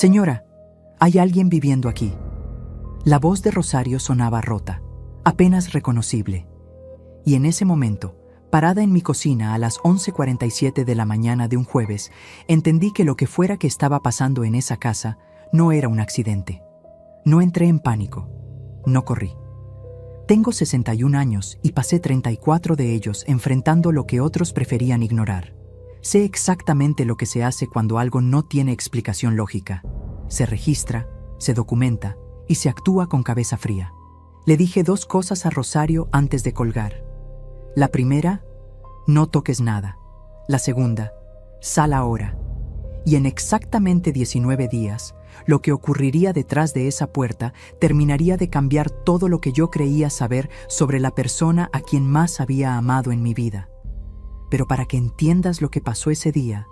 Señora, hay alguien viviendo aquí. La voz de Rosario sonaba rota, apenas reconocible. Y en ese momento, parada en mi cocina a las 11:47 de la mañana de un jueves, entendí que lo que fuera que estaba pasando en esa casa no era un accidente. No entré en pánico. No corrí. Tengo 61 años y pasé 34 de ellos enfrentando lo que otros preferían ignorar. Sé exactamente lo que se hace cuando algo no tiene explicación lógica. Se registra, se documenta y se actúa con cabeza fría. Le dije 2 cosas a Rosario antes de colgar. La primera, no toques nada. La segunda, sal ahora. Y en exactamente 19 días, lo que ocurriría detrás de esa puerta terminaría de cambiar todo lo que yo creía saber sobre la persona a quien más había amado en mi vida. Pero para que entiendas lo que pasó ese día,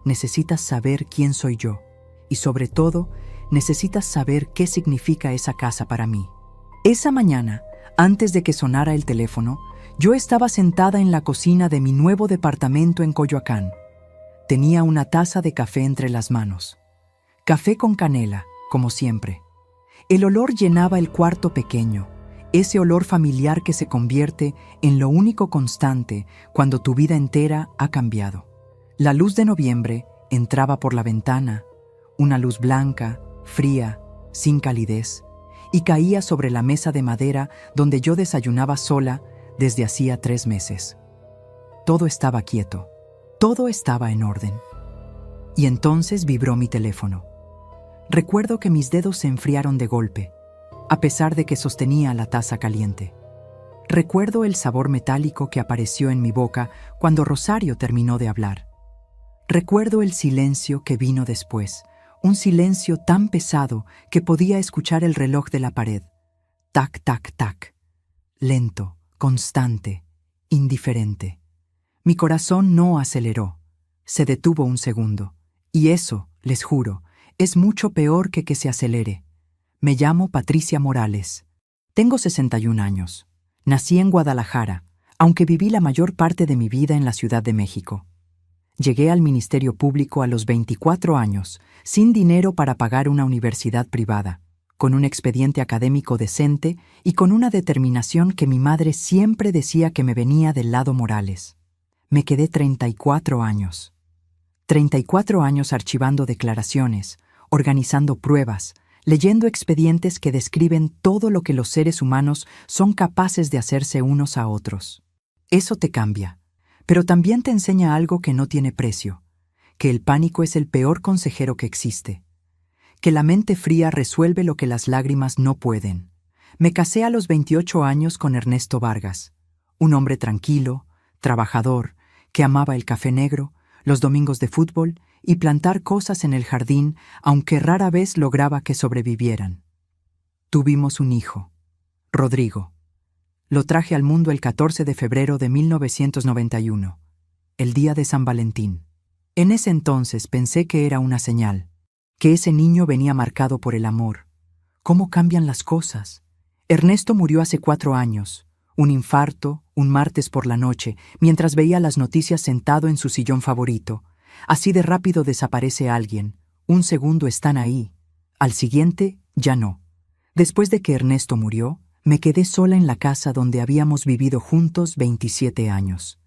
necesitas saber quién soy yo. Y sobre todo, necesitas saber qué significa esa casa para mí. Esa mañana, antes de que sonara el teléfono, yo estaba sentada en la cocina de mi nuevo departamento en Coyoacán. Tenía una taza de café entre las manos. Café con canela, como siempre. El olor llenaba el cuarto pequeño, ese olor familiar que se convierte en lo único constante cuando tu vida entera ha cambiado. La luz de noviembre entraba por la ventana, una luz blanca, fría, sin calidez, y caía sobre la mesa de madera donde yo desayunaba sola desde hacía 3 meses. Todo estaba quieto, todo estaba en orden. Y entonces vibró mi teléfono. Recuerdo que mis dedos se enfriaron de golpe, a pesar de que sostenía la taza caliente. Recuerdo el sabor metálico que apareció en mi boca cuando Rosario terminó de hablar. Recuerdo el silencio que vino después, un silencio tan pesado que podía escuchar el reloj de la pared. Tac, tac, tac. Lento, constante, indiferente. Mi corazón no aceleró. Se detuvo un segundo. Y eso, les juro, es mucho peor que se acelere. Me llamo Patricia Morales. Tengo 61 años. Nací en Guadalajara, aunque viví la mayor parte de mi vida en la Ciudad de México. Llegué al Ministerio Público a los 24 años, sin dinero para pagar una universidad privada, con un expediente académico decente y con una determinación que mi madre siempre decía que me venía del lado Morales. Me quedé 34 años. 34 años archivando declaraciones, organizando pruebas, leyendo expedientes que describen todo lo que los seres humanos son capaces de hacerse unos a otros. Eso te cambia, pero también te enseña algo que no tiene precio, que el pánico es el peor consejero que existe, que la mente fría resuelve lo que las lágrimas no pueden. Me casé a los 28 años con Ernesto Vargas, un hombre tranquilo, trabajador, que amaba el café negro, los domingos de fútbol y plantar cosas en el jardín, aunque rara vez lograba que sobrevivieran. Tuvimos un hijo, Rodrigo. Lo traje al mundo el 14 de febrero de 1991, el día de San Valentín. En ese entonces pensé que era una señal, que ese niño venía marcado por el amor. ¿Cómo cambian las cosas? Ernesto murió hace 4 años, un infarto, un martes por la noche, mientras veía las noticias sentado en su sillón favorito. Así de rápido desaparece alguien. Un segundo están ahí. Al siguiente, ya no. Después de que Ernesto murió, me quedé sola en la casa donde habíamos vivido juntos 27 años.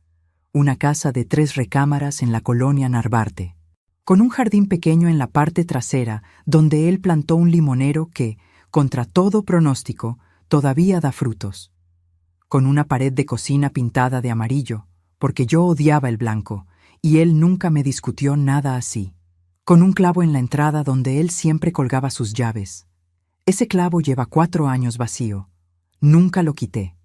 Una casa de 3 recámaras en la colonia Narvarte, con un jardín pequeño en la parte trasera donde él plantó un limonero que, contra todo pronóstico, todavía da frutos. Con una pared de cocina pintada de amarillo, porque yo odiaba el blanco, y él nunca me discutió nada así. Con un clavo en la entrada donde él siempre colgaba sus llaves. Ese clavo lleva 4 años vacío. Nunca lo quité.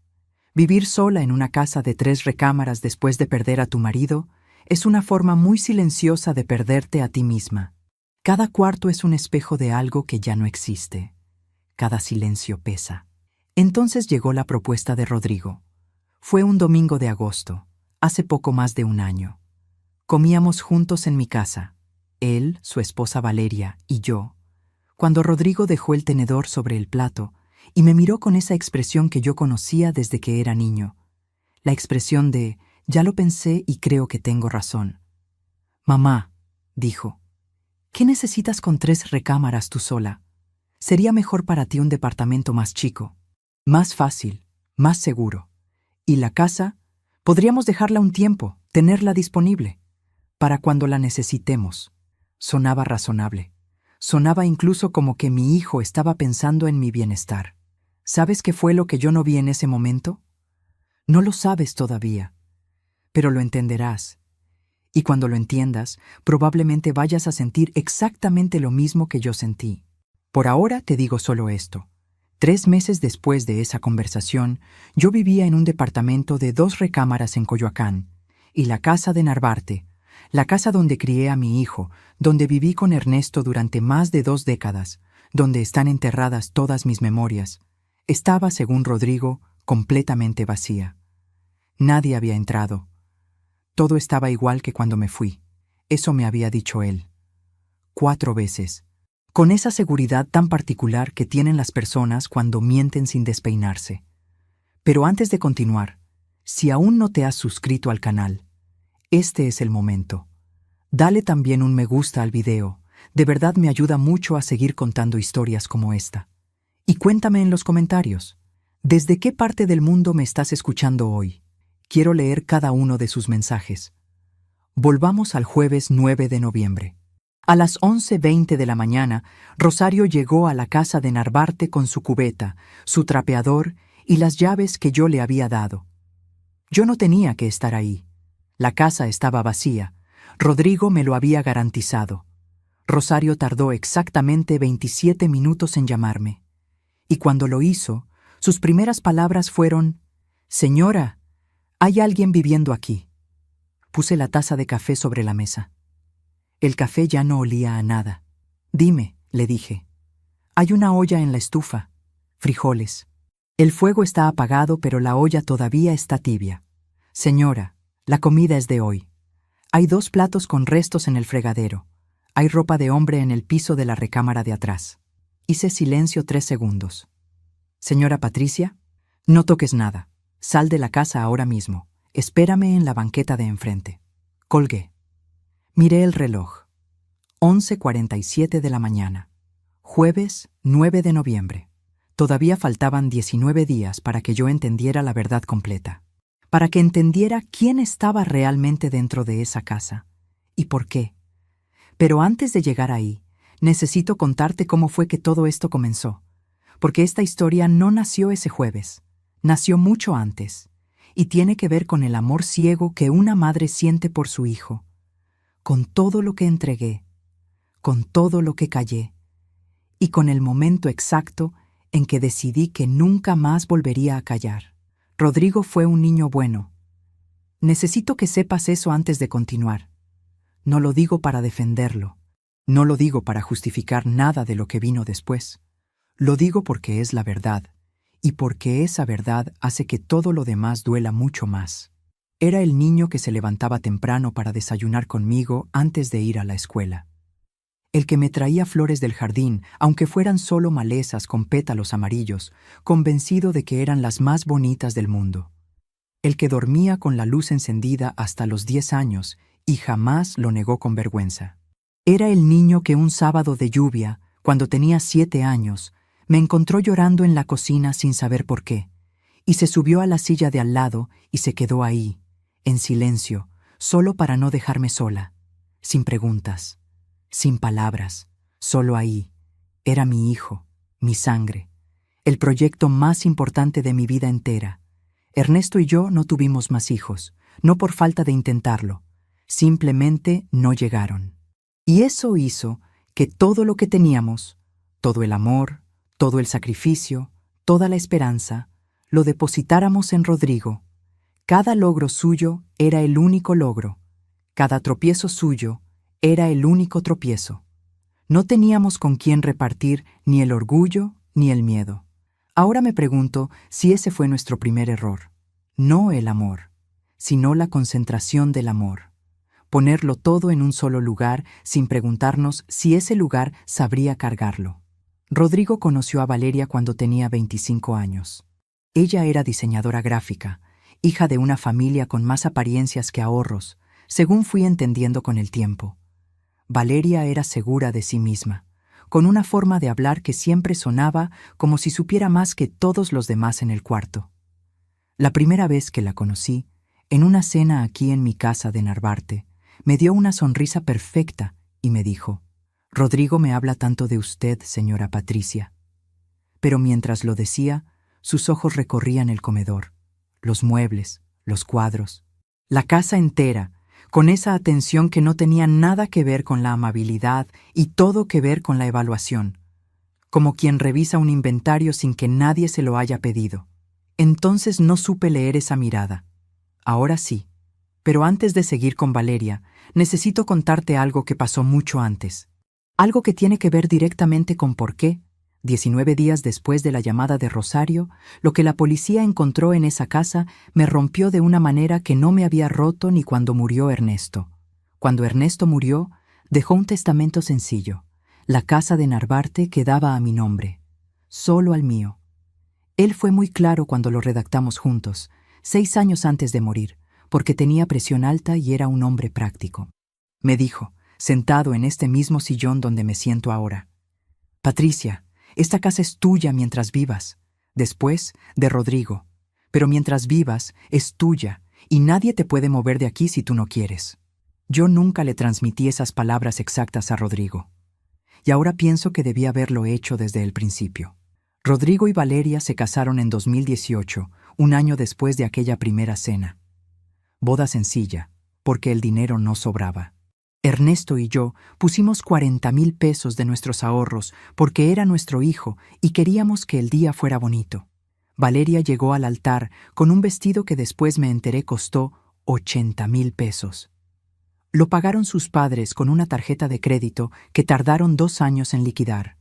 Vivir sola en una casa de 3 recámaras después de perder a tu marido es una forma muy silenciosa de perderte a ti misma. Cada cuarto es un espejo de algo que ya no existe. Cada silencio pesa. Entonces llegó la propuesta de Rodrigo. Fue un domingo de agosto, hace poco más de 1 año. Comíamos juntos en mi casa, él, su esposa Valeria y yo, cuando Rodrigo dejó el tenedor sobre el plato y me miró con esa expresión que yo conocía desde que era niño, la expresión de «ya lo pensé y creo que tengo razón». «Mamá», dijo, ¿Qué necesitas con 3 recámaras tú sola? Sería mejor para ti un departamento más chico, más fácil, más seguro. Y la casa, podríamos dejarla un tiempo, tenerla disponible, para cuando la necesitemos. Sonaba razonable. Sonaba incluso como que mi hijo estaba pensando en mi bienestar. ¿Sabes qué fue lo que yo no vi en ese momento? No lo sabes todavía, pero lo entenderás. Y cuando lo entiendas, probablemente vayas a sentir exactamente lo mismo que yo sentí. Por ahora te digo solo esto. 3 meses después de esa conversación, yo vivía en un departamento de 2 recámaras en Coyoacán, y la casa de Narvarte, la casa donde crié a mi hijo, donde viví con Ernesto durante más de 2 décadas, donde están enterradas todas mis memorias, estaba, según Rodrigo, completamente vacía. Nadie había entrado. Todo estaba igual que cuando me fui. Eso me había dicho él. 4 veces. Con esa seguridad tan particular que tienen las personas cuando mienten sin despeinarse. Pero antes de continuar, si aún no te has suscrito al canal, este es el momento. Dale también un me gusta al video. De verdad me ayuda mucho a seguir contando historias como esta. Y cuéntame en los comentarios, ¿desde qué parte del mundo me estás escuchando hoy? Quiero leer cada uno de sus mensajes. Volvamos al jueves 9 de noviembre. A las 11:20 de la mañana, Rosario llegó a la casa de Narvarte con su cubeta, su trapeador y las llaves que yo le había dado. Yo no tenía que estar ahí. La casa estaba vacía. Rodrigo me lo había garantizado. Rosario tardó exactamente 27 minutos en llamarme. Y cuando lo hizo, sus primeras palabras fueron: «Señora, hay alguien viviendo aquí». Puse la taza de café sobre la mesa. El café ya no olía a nada. «Dime», le dije. «Hay una olla en la estufa. Frijoles. El fuego está apagado, pero la olla todavía está tibia. Señora, la comida es de hoy. Hay 2 platos con restos en el fregadero. Hay ropa de hombre en el piso de la recámara de atrás». Hice silencio 3 segundos. «Señora Patricia, no toques nada. Sal de la casa ahora mismo. Espérame en la banqueta de enfrente». Colgué. Miré el reloj. 11:47 de la mañana. Jueves 9 de noviembre. Todavía faltaban 19 días para que yo entendiera la verdad completa. Para que entendiera quién estaba realmente dentro de esa casa. Y por qué. Pero antes de llegar ahí, necesito contarte cómo fue que todo esto comenzó. Porque esta historia no nació ese jueves. Nació mucho antes. Y tiene que ver con el amor ciego que una madre siente por su hijo. Con todo lo que entregué. Con todo lo que callé. Y con el momento exacto en que decidí que nunca más volvería a callar. Rodrigo fue un niño bueno. Necesito que sepas eso antes de continuar. No lo digo para defenderlo. No lo digo para justificar nada de lo que vino después. Lo digo porque es la verdad, y porque esa verdad hace que todo lo demás duela mucho más. Era el niño que se levantaba temprano para desayunar conmigo antes de ir a la escuela. El que me traía flores del jardín, aunque fueran solo malezas con pétalos amarillos, convencido de que eran las más bonitas del mundo. El que dormía con la luz encendida hasta los 10 años y jamás lo negó con vergüenza. Era el niño que un sábado de lluvia, cuando tenía 7 años, me encontró llorando en la cocina sin saber por qué, y se subió a la silla de al lado y se quedó ahí, en silencio, solo para no dejarme sola, sin preguntas. Sin palabras, solo ahí. Era mi hijo, mi sangre, el proyecto más importante de mi vida entera. Ernesto y yo no tuvimos más hijos, no por falta de intentarlo, simplemente no llegaron. Y eso hizo que todo lo que teníamos, todo el amor, todo el sacrificio, toda la esperanza, lo depositáramos en Rodrigo. Cada logro suyo era el único logro, cada tropiezo suyo era el único tropiezo. No teníamos con quién repartir ni el orgullo ni el miedo. Ahora me pregunto si ese fue nuestro primer error. No el amor, sino la concentración del amor. Ponerlo todo en un solo lugar sin preguntarnos si ese lugar sabría cargarlo. Rodrigo conoció a Valeria cuando tenía 25 años. Ella era diseñadora gráfica, hija de una familia con más apariencias que ahorros, según fui entendiendo con el tiempo. Valeria era segura de sí misma, con una forma de hablar que siempre sonaba como si supiera más que todos los demás en el cuarto. La primera vez que la conocí, en una cena aquí en mi casa de Narvarte, me dio una sonrisa perfecta y me dijo: «Rodrigo me habla tanto de usted, señora Patricia». Pero mientras lo decía, sus ojos recorrían el comedor, los muebles, los cuadros, la casa entera, con esa atención que no tenía nada que ver con la amabilidad y todo que ver con la evaluación, como quien revisa un inventario sin que nadie se lo haya pedido. Entonces no supe leer esa mirada. Ahora sí. Pero antes de seguir con Valeria, necesito contarte algo que pasó mucho antes. Algo que tiene que ver directamente con por qué, 19 días después de la llamada de Rosario, lo que la policía encontró en esa casa me rompió de una manera que no me había roto ni cuando murió Ernesto. Cuando Ernesto murió, dejó un testamento sencillo. La casa de Narvarte quedaba a mi nombre, solo al mío. Él fue muy claro cuando lo redactamos juntos, 6 años antes de morir, porque tenía presión alta y era un hombre práctico. Me dijo, sentado en este mismo sillón donde me siento ahora: «Patricia, esta casa es tuya mientras vivas, después de Rodrigo, pero mientras vivas es tuya y nadie te puede mover de aquí si tú no quieres». Yo nunca le transmití esas palabras exactas a Rodrigo, y ahora pienso que debía haberlo hecho desde el principio. Rodrigo y Valeria se casaron en 2018, un año después de aquella primera cena. Boda sencilla, porque el dinero no sobraba. Ernesto y yo pusimos 40,000 pesos de nuestros ahorros porque era nuestro hijo y queríamos que el día fuera bonito. Valeria llegó al altar con un vestido que después me enteré costó 80,000 pesos. Lo pagaron sus padres con una tarjeta de crédito que tardaron 2 años en liquidar.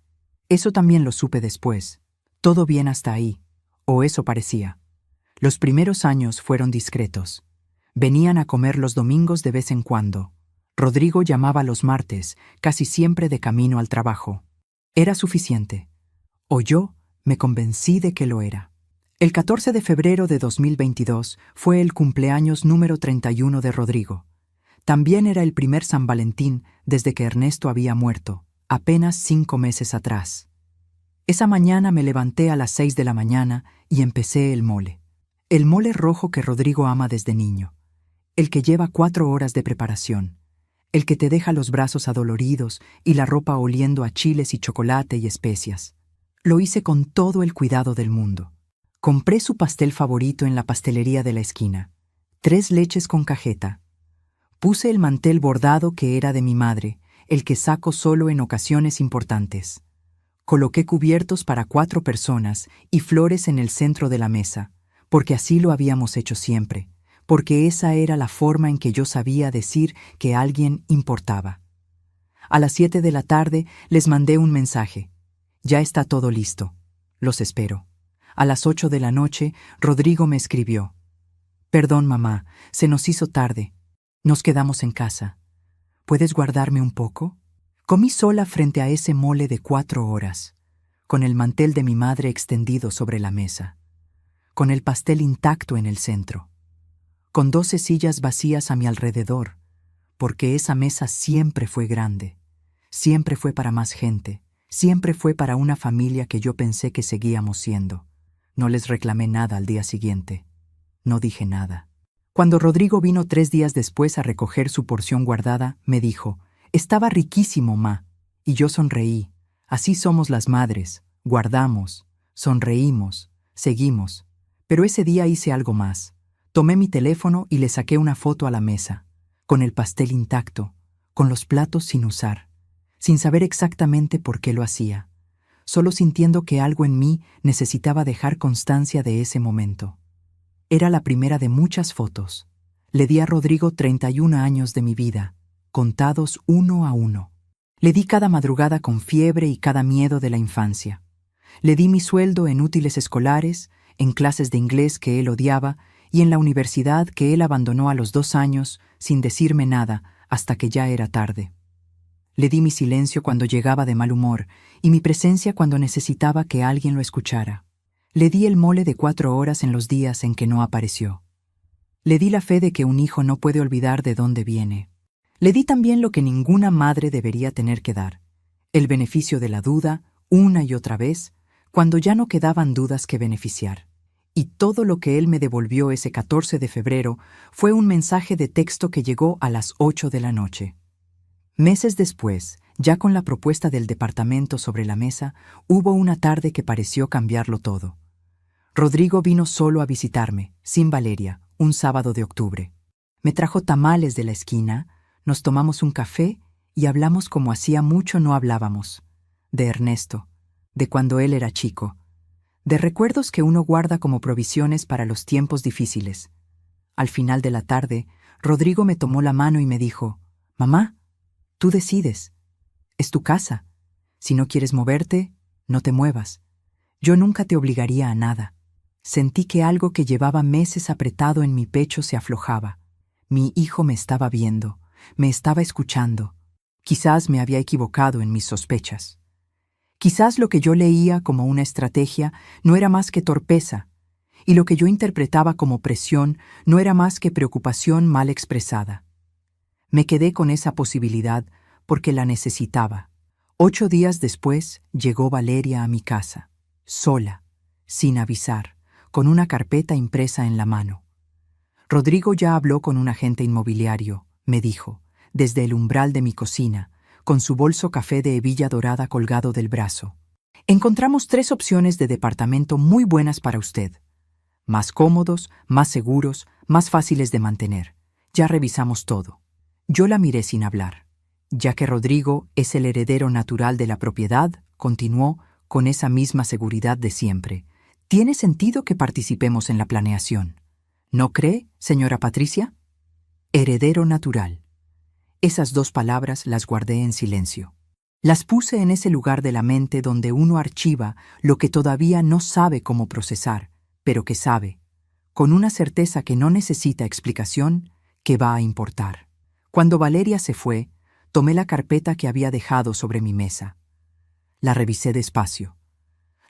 Eso también lo supe después. Todo bien hasta ahí, o eso parecía. Los primeros años fueron discretos. Venían a comer los domingos de vez en cuando. Rodrigo llamaba los martes, casi siempre de camino al trabajo. Era suficiente. O yo me convencí de que lo era. El 14 de febrero de 2022 fue el cumpleaños número 31 de Rodrigo. También era el primer San Valentín desde que Ernesto había muerto, apenas 5 meses atrás. Esa mañana me levanté a las 6 de la mañana y empecé el mole. El mole rojo que Rodrigo ama desde niño. El que lleva 4 horas de preparación. El que te deja los brazos adoloridos y la ropa oliendo a chiles y chocolate y especias. Lo hice con todo el cuidado del mundo. Compré su pastel favorito en la pastelería de la esquina. 3 leches con cajeta. Puse el mantel bordado que era de mi madre, el que saco solo en ocasiones importantes. Coloqué cubiertos para 4 personas y flores en el centro de la mesa, porque así lo habíamos hecho siempre, porque esa era la forma en que yo sabía decir que alguien importaba. A las 7 de la tarde les mandé un mensaje. «Ya está todo listo. Los espero». A las 8 de la noche, Rodrigo me escribió: «Perdón, mamá, se nos hizo tarde. Nos quedamos en casa. ¿Puedes guardarme un poco?». Comí sola frente a ese mole de 4 horas, con el mantel de mi madre extendido sobre la mesa, con el pastel intacto en el centro, con 12 sillas vacías a mi alrededor, porque esa mesa siempre fue grande, siempre fue para más gente, siempre fue para una familia que yo pensé que seguíamos siendo. No les reclamé nada al día siguiente. No dije nada. Cuando Rodrigo vino 3 días después a recoger su porción guardada, me dijo: «Estaba riquísimo, ma». Y yo sonreí. Así somos las madres. Guardamos, sonreímos, seguimos. Pero ese día hice algo más. Tomé mi teléfono y le saqué una foto a la mesa, con el pastel intacto, con los platos sin usar, sin saber exactamente por qué lo hacía, solo sintiendo que algo en mí necesitaba dejar constancia de ese momento. Era la primera de muchas fotos. Le di a Rodrigo 31 años de mi vida, contados uno a uno. Le di cada madrugada con fiebre y cada miedo de la infancia. Le di mi sueldo en útiles escolares, en clases de inglés que él odiaba y en la universidad que él abandonó a los 2 años sin decirme nada hasta que ya era tarde. Le di mi silencio cuando llegaba de mal humor y mi presencia cuando necesitaba que alguien lo escuchara. Le di el mole de 4 horas en los días en que no apareció. Le di la fe de que un hijo no puede olvidar de dónde viene. Le di también lo que ninguna madre debería tener que dar: el beneficio de la duda, una y otra vez, cuando ya no quedaban dudas que beneficiar. Y todo lo que él me devolvió ese 14 de febrero fue un mensaje de texto que llegó a las 8 de la noche. Meses después, ya con la propuesta del departamento sobre la mesa, hubo una tarde que pareció cambiarlo todo. Rodrigo vino solo a visitarme, sin Valeria, un sábado de octubre. Me trajo tamales de la esquina, nos tomamos un café y hablamos como hacía mucho no hablábamos. De Ernesto, de cuando él era chico, de recuerdos que uno guarda como provisiones para los tiempos difíciles. Al final de la tarde, Rodrigo me tomó la mano y me dijo: «Mamá, tú decides. Es tu casa. Si no quieres moverte, no te muevas. Yo nunca te obligaría a nada». Sentí que algo que llevaba meses apretado en mi pecho se aflojaba. Mi hijo me estaba viendo, me estaba escuchando. Quizás me había equivocado en mis sospechas. Quizás lo que yo leía como una estrategia no era más que torpeza, y lo que yo interpretaba como presión no era más que preocupación mal expresada. Me quedé con esa posibilidad porque la necesitaba. 8 días después llegó Valeria a mi casa, sola, sin avisar, con una carpeta impresa en la mano. «Rodrigo ya habló con un agente inmobiliario», me dijo, desde el umbral de mi cocina, con su bolso café de hebilla dorada colgado del brazo. «Encontramos 3 opciones de departamento muy buenas para usted. Más cómodos, más seguros, más fáciles de mantener. Ya revisamos todo». Yo la miré sin hablar. «Ya que Rodrigo es el heredero natural de la propiedad», continuó, con esa misma seguridad de siempre, «tiene sentido que participemos en la planeación. ¿No cree, señora Patricia?» Heredero natural. Esas 2 palabras las guardé en silencio. Las puse en ese lugar de la mente donde uno archiva lo que todavía no sabe cómo procesar, pero que sabe, con una certeza que no necesita explicación, que va a importar. Cuando Valeria se fue, tomé la carpeta que había dejado sobre mi mesa. La revisé despacio.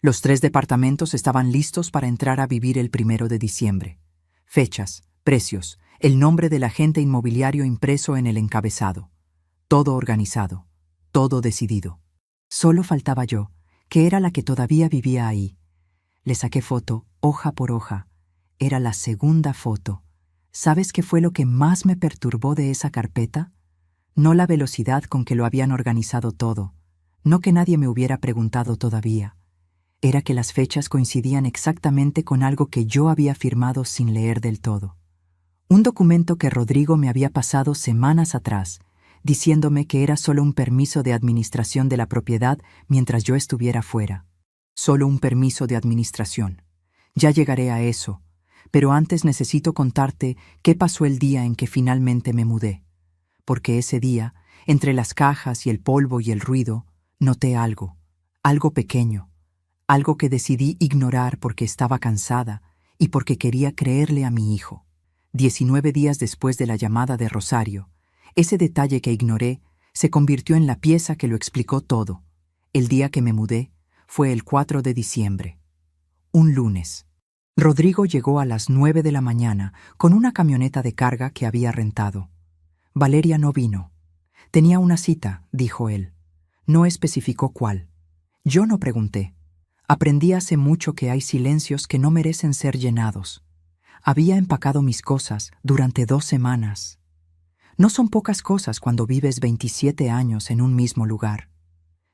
Los 3 departamentos estaban listos para entrar a vivir el 1 de diciembre. Fechas, precios, el nombre del agente inmobiliario impreso en el encabezado. Todo organizado, todo decidido. Solo faltaba yo, que era la que todavía vivía ahí. Le saqué foto, hoja por hoja. Era la segunda foto. ¿Sabes qué fue lo que más me perturbó de esa carpeta? No la velocidad con que lo habían organizado todo, no que nadie me hubiera preguntado todavía. Era que las fechas coincidían exactamente con algo que yo había firmado sin leer del todo. Un documento que Rodrigo me había pasado semanas atrás, diciéndome que era solo un permiso de administración de la propiedad mientras yo estuviera fuera. Solo un permiso de administración. Ya llegaré a eso, pero antes necesito contarte qué pasó el día en que finalmente me mudé. Porque ese día, entre las cajas y el polvo y el ruido, noté algo pequeño. Algo que decidí ignorar porque estaba cansada y porque quería creerle a mi hijo. 19 días después de la llamada de Rosario, ese detalle que ignoré se convirtió en la pieza que lo explicó todo. El día que me mudé fue el 4 de diciembre. Un lunes. Rodrigo llegó a las 9 de la mañana con una camioneta de carga que había rentado. Valeria no vino. Tenía una cita, dijo él. No especificó cuál. Yo no pregunté. Aprendí hace mucho que hay silencios que no merecen ser llenados. Había empacado mis cosas durante 2 semanas. No son pocas cosas cuando vives 27 años en un mismo lugar.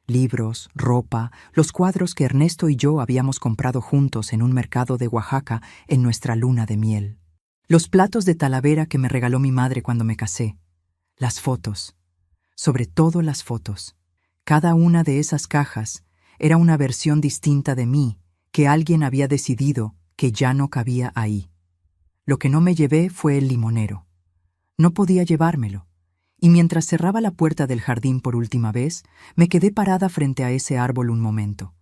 Libros, ropa, los cuadros que Ernesto y yo habíamos comprado juntos en un mercado de Oaxaca en nuestra luna de miel. Los platos de Talavera que me regaló mi madre cuando me casé. Las fotos. Sobre todo las fotos. Cada una de esas cajas era una versión distinta de mí que alguien había decidido que ya no cabía ahí. Lo que no me llevé fue el limonero. No podía llevármelo, y mientras cerraba la puerta del jardín por última vez, me quedé parada frente a ese árbol un momento.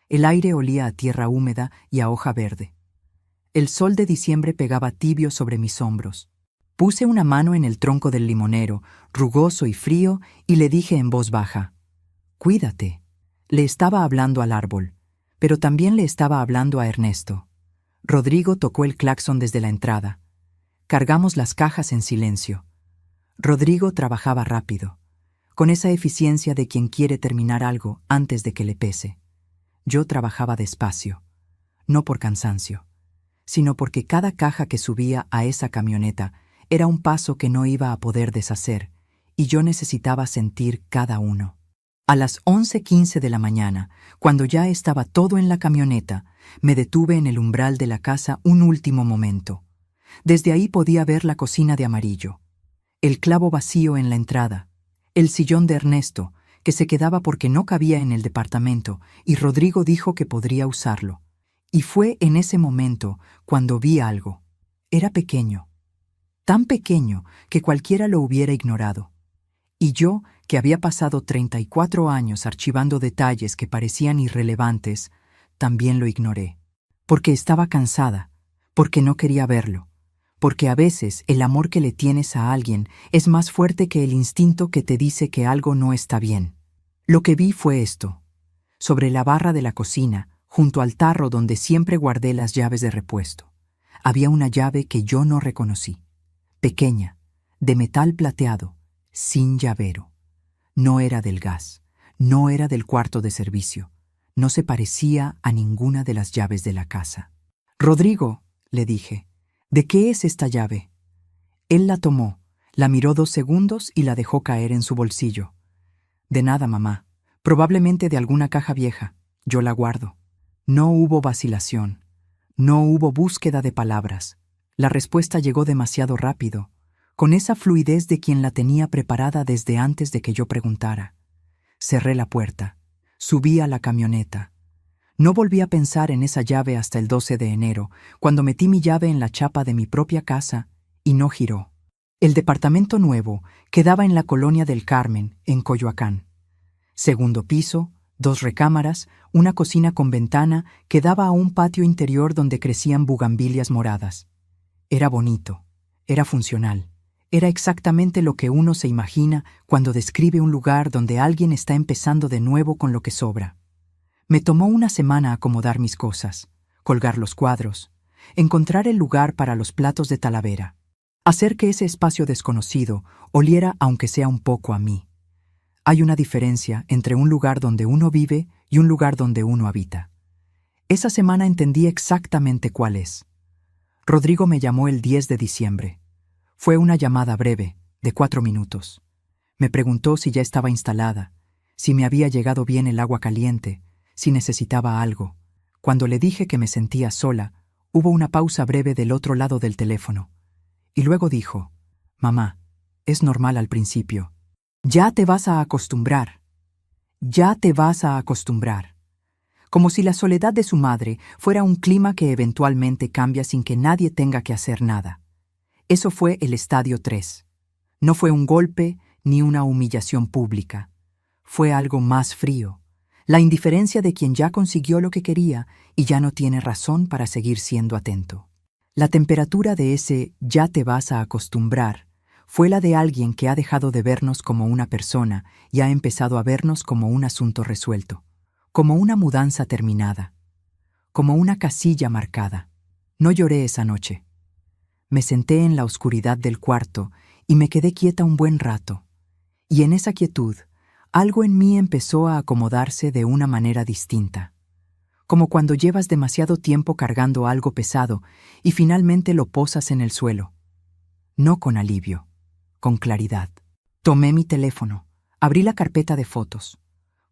El aire olía a tierra húmeda y a hoja verde. El sol de diciembre pegaba tibio sobre mis hombros. Puse una mano en el tronco del limonero, rugoso y frío, y le dije en voz baja: «Cuídate». Le estaba hablando al árbol, pero también le estaba hablando a Ernesto. Rodrigo tocó el claxon desde la entrada. Cargamos las cajas en silencio. Rodrigo trabajaba rápido, con esa eficiencia de quien quiere terminar algo antes de que le pese. Yo trabajaba despacio, no por cansancio, sino porque cada caja que subía a esa camioneta era un paso que no iba a poder deshacer, y yo necesitaba sentir cada uno. A las 11:15 de la mañana, cuando ya estaba todo en la camioneta, me detuve en el umbral de la casa un último momento. Desde ahí podía ver la cocina de amarillo, el clavo vacío en la entrada, el sillón de Ernesto, que se quedaba porque no cabía en el departamento, y Rodrigo dijo que podría usarlo. Y fue en ese momento cuando vi algo. Era pequeño, tan pequeño que cualquiera lo hubiera ignorado. Y yo, que había pasado 34 años archivando detalles que parecían irrelevantes, también lo ignoré. Porque estaba cansada, porque no quería verlo, porque a veces el amor que le tienes a alguien es más fuerte que el instinto que te dice que algo no está bien. Lo que vi fue esto. Sobre la barra de la cocina, junto al tarro donde siempre guardé las llaves de repuesto, había una llave que yo no reconocí. Pequeña, de metal plateado, sin llavero. No era del gas, no era del cuarto de servicio, no se parecía a ninguna de las llaves de la casa. «Rodrigo», le dije, «¿de qué es esta llave?» Él la tomó, la miró 2 segundos y la dejó caer en su bolsillo. «De nada, mamá. Probablemente de alguna caja vieja. Yo la guardo». No hubo vacilación. No hubo búsqueda de palabras. La respuesta llegó demasiado rápido, con esa fluidez de quien la tenía preparada desde antes de que yo preguntara. Cerré la puerta. Subí a la camioneta. No volví a pensar en esa llave hasta el 12 de enero, cuando metí mi llave en la chapa de mi propia casa y no giró. El departamento nuevo quedaba en la colonia del Carmen, en Coyoacán. Segundo piso, 2 recámaras, una cocina con ventana que daba a un patio interior donde crecían bugambilias moradas. Era bonito, era funcional, era exactamente lo que uno se imagina cuando describe un lugar donde alguien está empezando de nuevo con lo que sobra. Me tomó una semana acomodar mis cosas, colgar los cuadros, encontrar el lugar para los platos de Talavera, hacer que ese espacio desconocido oliera aunque sea un poco a mí. Hay una diferencia entre un lugar donde uno vive y un lugar donde uno habita. Esa semana entendí exactamente cuál es. Rodrigo me llamó el 10 de diciembre. Fue una llamada breve, de 4 minutos. Me preguntó si ya estaba instalada, si me había llegado bien el agua caliente, si necesitaba algo. Cuando le dije que me sentía sola, hubo una pausa breve del otro lado del teléfono. Y luego dijo, «Mamá, es normal al principio. Ya te vas a acostumbrar. Ya te vas a acostumbrar». Como si la soledad de su madre fuera un clima que eventualmente cambia sin que nadie tenga que hacer nada. Eso fue el estadio 3. No fue un golpe ni una humillación pública. Fue algo más frío. La indiferencia de quien ya consiguió lo que quería y ya no tiene razón para seguir siendo atento. La temperatura de ese «ya te vas a acostumbrar» fue la de alguien que ha dejado de vernos como una persona y ha empezado a vernos como un asunto resuelto, como una mudanza terminada, como una casilla marcada. No lloré esa noche. Me senté en la oscuridad del cuarto y me quedé quieta un buen rato. Y en esa quietud, algo en mí empezó a acomodarse de una manera distinta. Como cuando llevas demasiado tiempo cargando algo pesado y finalmente lo posas en el suelo. No con alivio, con claridad. Tomé mi teléfono, abrí la carpeta de fotos.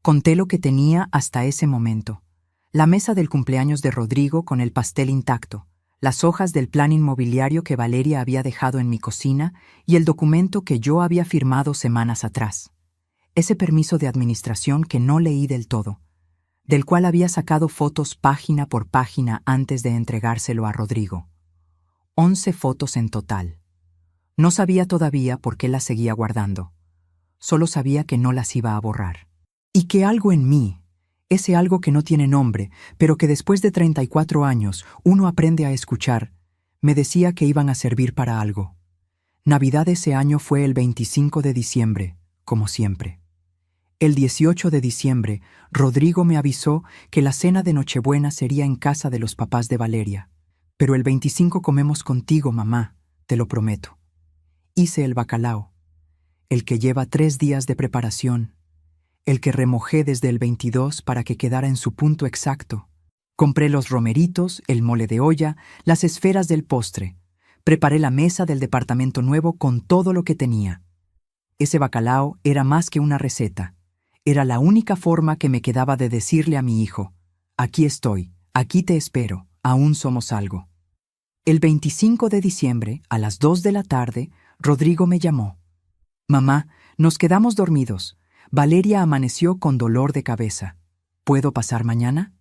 Conté lo que tenía hasta ese momento. La mesa del cumpleaños de Rodrigo con el pastel intacto, las hojas del plan inmobiliario que Valeria había dejado en mi cocina y el documento que yo había firmado semanas atrás. Ese permiso de administración que no leí del todo, del cual había sacado fotos página por página antes de entregárselo a Rodrigo. 11 fotos en total. No sabía todavía por qué las seguía guardando. Solo sabía que no las iba a borrar. Y que algo en mí, ese algo que no tiene nombre, pero que después de 34 años uno aprende a escuchar, me decía que iban a servir para algo. Navidad ese año fue el 25 de diciembre, como siempre. El 18 de diciembre, Rodrigo me avisó que la cena de Nochebuena sería en casa de los papás de Valeria. Pero el 25 comemos contigo, mamá, te lo prometo. Hice el bacalao. el que lleva 3 días de preparación, el que remojé desde el 22 para que quedara en su punto exacto. Compré los romeritos, el mole de olla, las esferas del postre. Preparé la mesa del departamento nuevo con todo lo que tenía. Ese bacalao era más que una receta. Era la única forma que me quedaba de decirle a mi hijo: aquí estoy, aquí te espero, aún somos algo. El 25 de diciembre, a las 2 de la tarde, Rodrigo me llamó. Mamá, nos quedamos dormidos. Valeria amaneció con dolor de cabeza. ¿Puedo pasar mañana?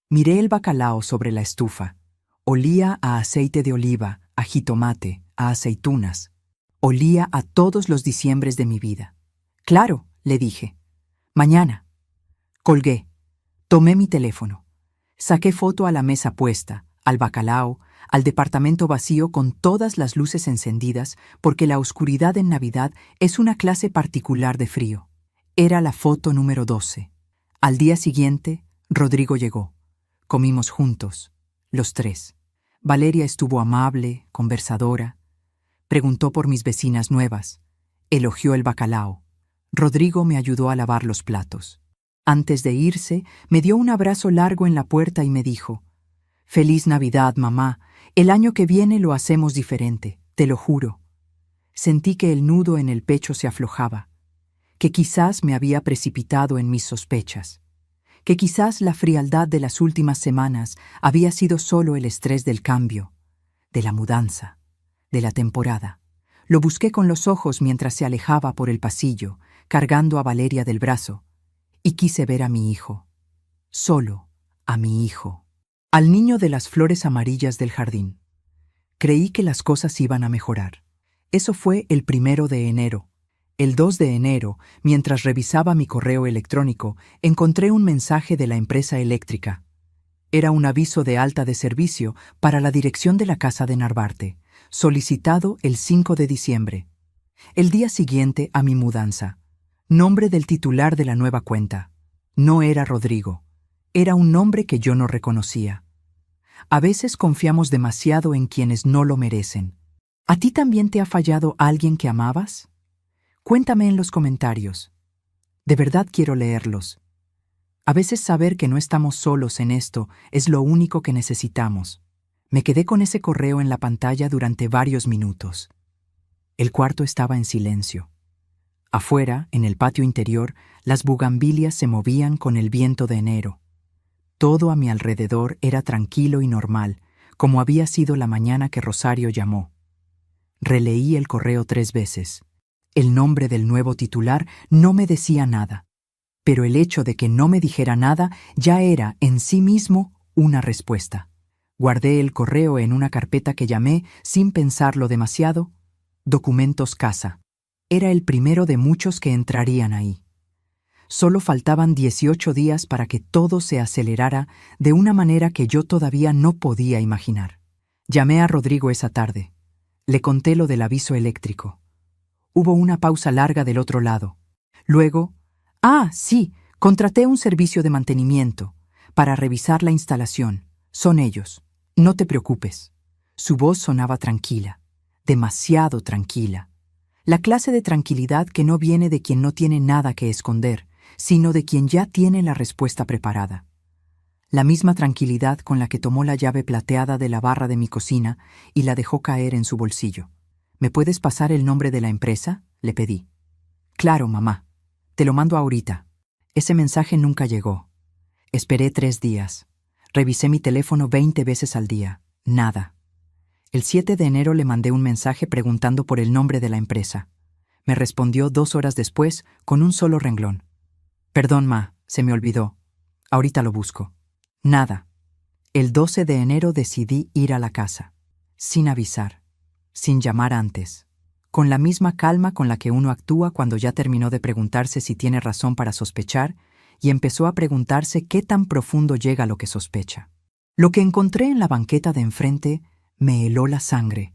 Miré el bacalao sobre la estufa. Olía a aceite de oliva, a jitomate, a aceitunas. Olía a todos los diciembres de mi vida. Claro, le dije. Mañana. Colgué. Tomé mi teléfono. Saqué foto a la mesa puesta, al bacalao, al departamento vacío con todas las luces encendidas, porque la oscuridad en Navidad es una clase particular de frío. Era la foto número 12. Al día siguiente, Rodrigo llegó. Comimos juntos, los 3. Valeria estuvo amable, conversadora. Preguntó por mis vecinas nuevas. Elogió el bacalao. Rodrigo me ayudó a lavar los platos. Antes de irse, me dio un abrazo largo en la puerta y me dijo: «Feliz Navidad, mamá. El año que viene lo hacemos diferente, te lo juro». Sentí que el nudo en el pecho se aflojaba, que quizás me había precipitado en mis sospechas, que quizás la frialdad de las últimas semanas había sido solo el estrés del cambio, de la mudanza, de la temporada. Lo busqué con los ojos mientras se alejaba por el pasillo, cargando a Valeria del brazo, y quise ver a mi hijo. Solo a mi hijo. Al niño de las flores amarillas del jardín. Creí que las cosas iban a mejorar. Eso fue el 1 de enero. El 2 de enero, mientras revisaba mi correo electrónico, encontré un mensaje de la empresa eléctrica. Era un aviso de alta de servicio para la dirección de la casa de Narvarte, solicitado el 5 de diciembre. El día siguiente a mi mudanza. Nombre del titular de la nueva cuenta. No era Rodrigo. Era un nombre que yo no reconocía. A veces confiamos demasiado en quienes no lo merecen. ¿A ti también te ha fallado alguien que amabas? Cuéntame en los comentarios. De verdad quiero leerlos. A veces saber que no estamos solos en esto es lo único que necesitamos. Me quedé con ese correo en la pantalla durante varios minutos. El cuarto estaba en silencio. Afuera, en el patio interior, las bugambilias se movían con el viento de enero. Todo a mi alrededor era tranquilo y normal, como había sido la mañana que Rosario llamó. Releí el correo 3 veces. El nombre del nuevo titular no me decía nada, pero el hecho de que no me dijera nada ya era en sí mismo una respuesta. Guardé el correo en una carpeta que llamé, sin pensarlo demasiado, Documentos Casa. Era el primero de muchos que entrarían ahí. Solo faltaban 18 días para que todo se acelerara de una manera que yo todavía no podía imaginar. Llamé a Rodrigo esa tarde. Le conté lo del aviso eléctrico. Hubo una pausa larga del otro lado. Luego, sí, contraté un servicio de mantenimiento para revisar la instalación. Son ellos. No te preocupes. Su voz sonaba tranquila, demasiado tranquila. La clase de tranquilidad que no viene de quien no tiene nada que esconder, sino de quien ya tiene la respuesta preparada. La misma tranquilidad con la que tomó la llave plateada de la barra de mi cocina y la dejó caer en su bolsillo. ¿Me puedes pasar el nombre de la empresa?, le pedí. Claro, mamá. Te lo mando ahorita. Ese mensaje nunca llegó. Esperé 3 días. Revisé mi teléfono 20 veces al día. Nada. El 7 de enero le mandé un mensaje preguntando por el nombre de la empresa. Me respondió 2 horas después con un solo renglón. Perdón, ma, se me olvidó. Ahorita lo busco. Nada. El 12 de enero decidí ir a la casa. Sin avisar. Sin llamar antes. Con la misma calma con la que uno actúa cuando ya terminó de preguntarse si tiene razón para sospechar y empezó a preguntarse qué tan profundo llega lo que sospecha. Lo que encontré en la banqueta de enfrente me heló la sangre,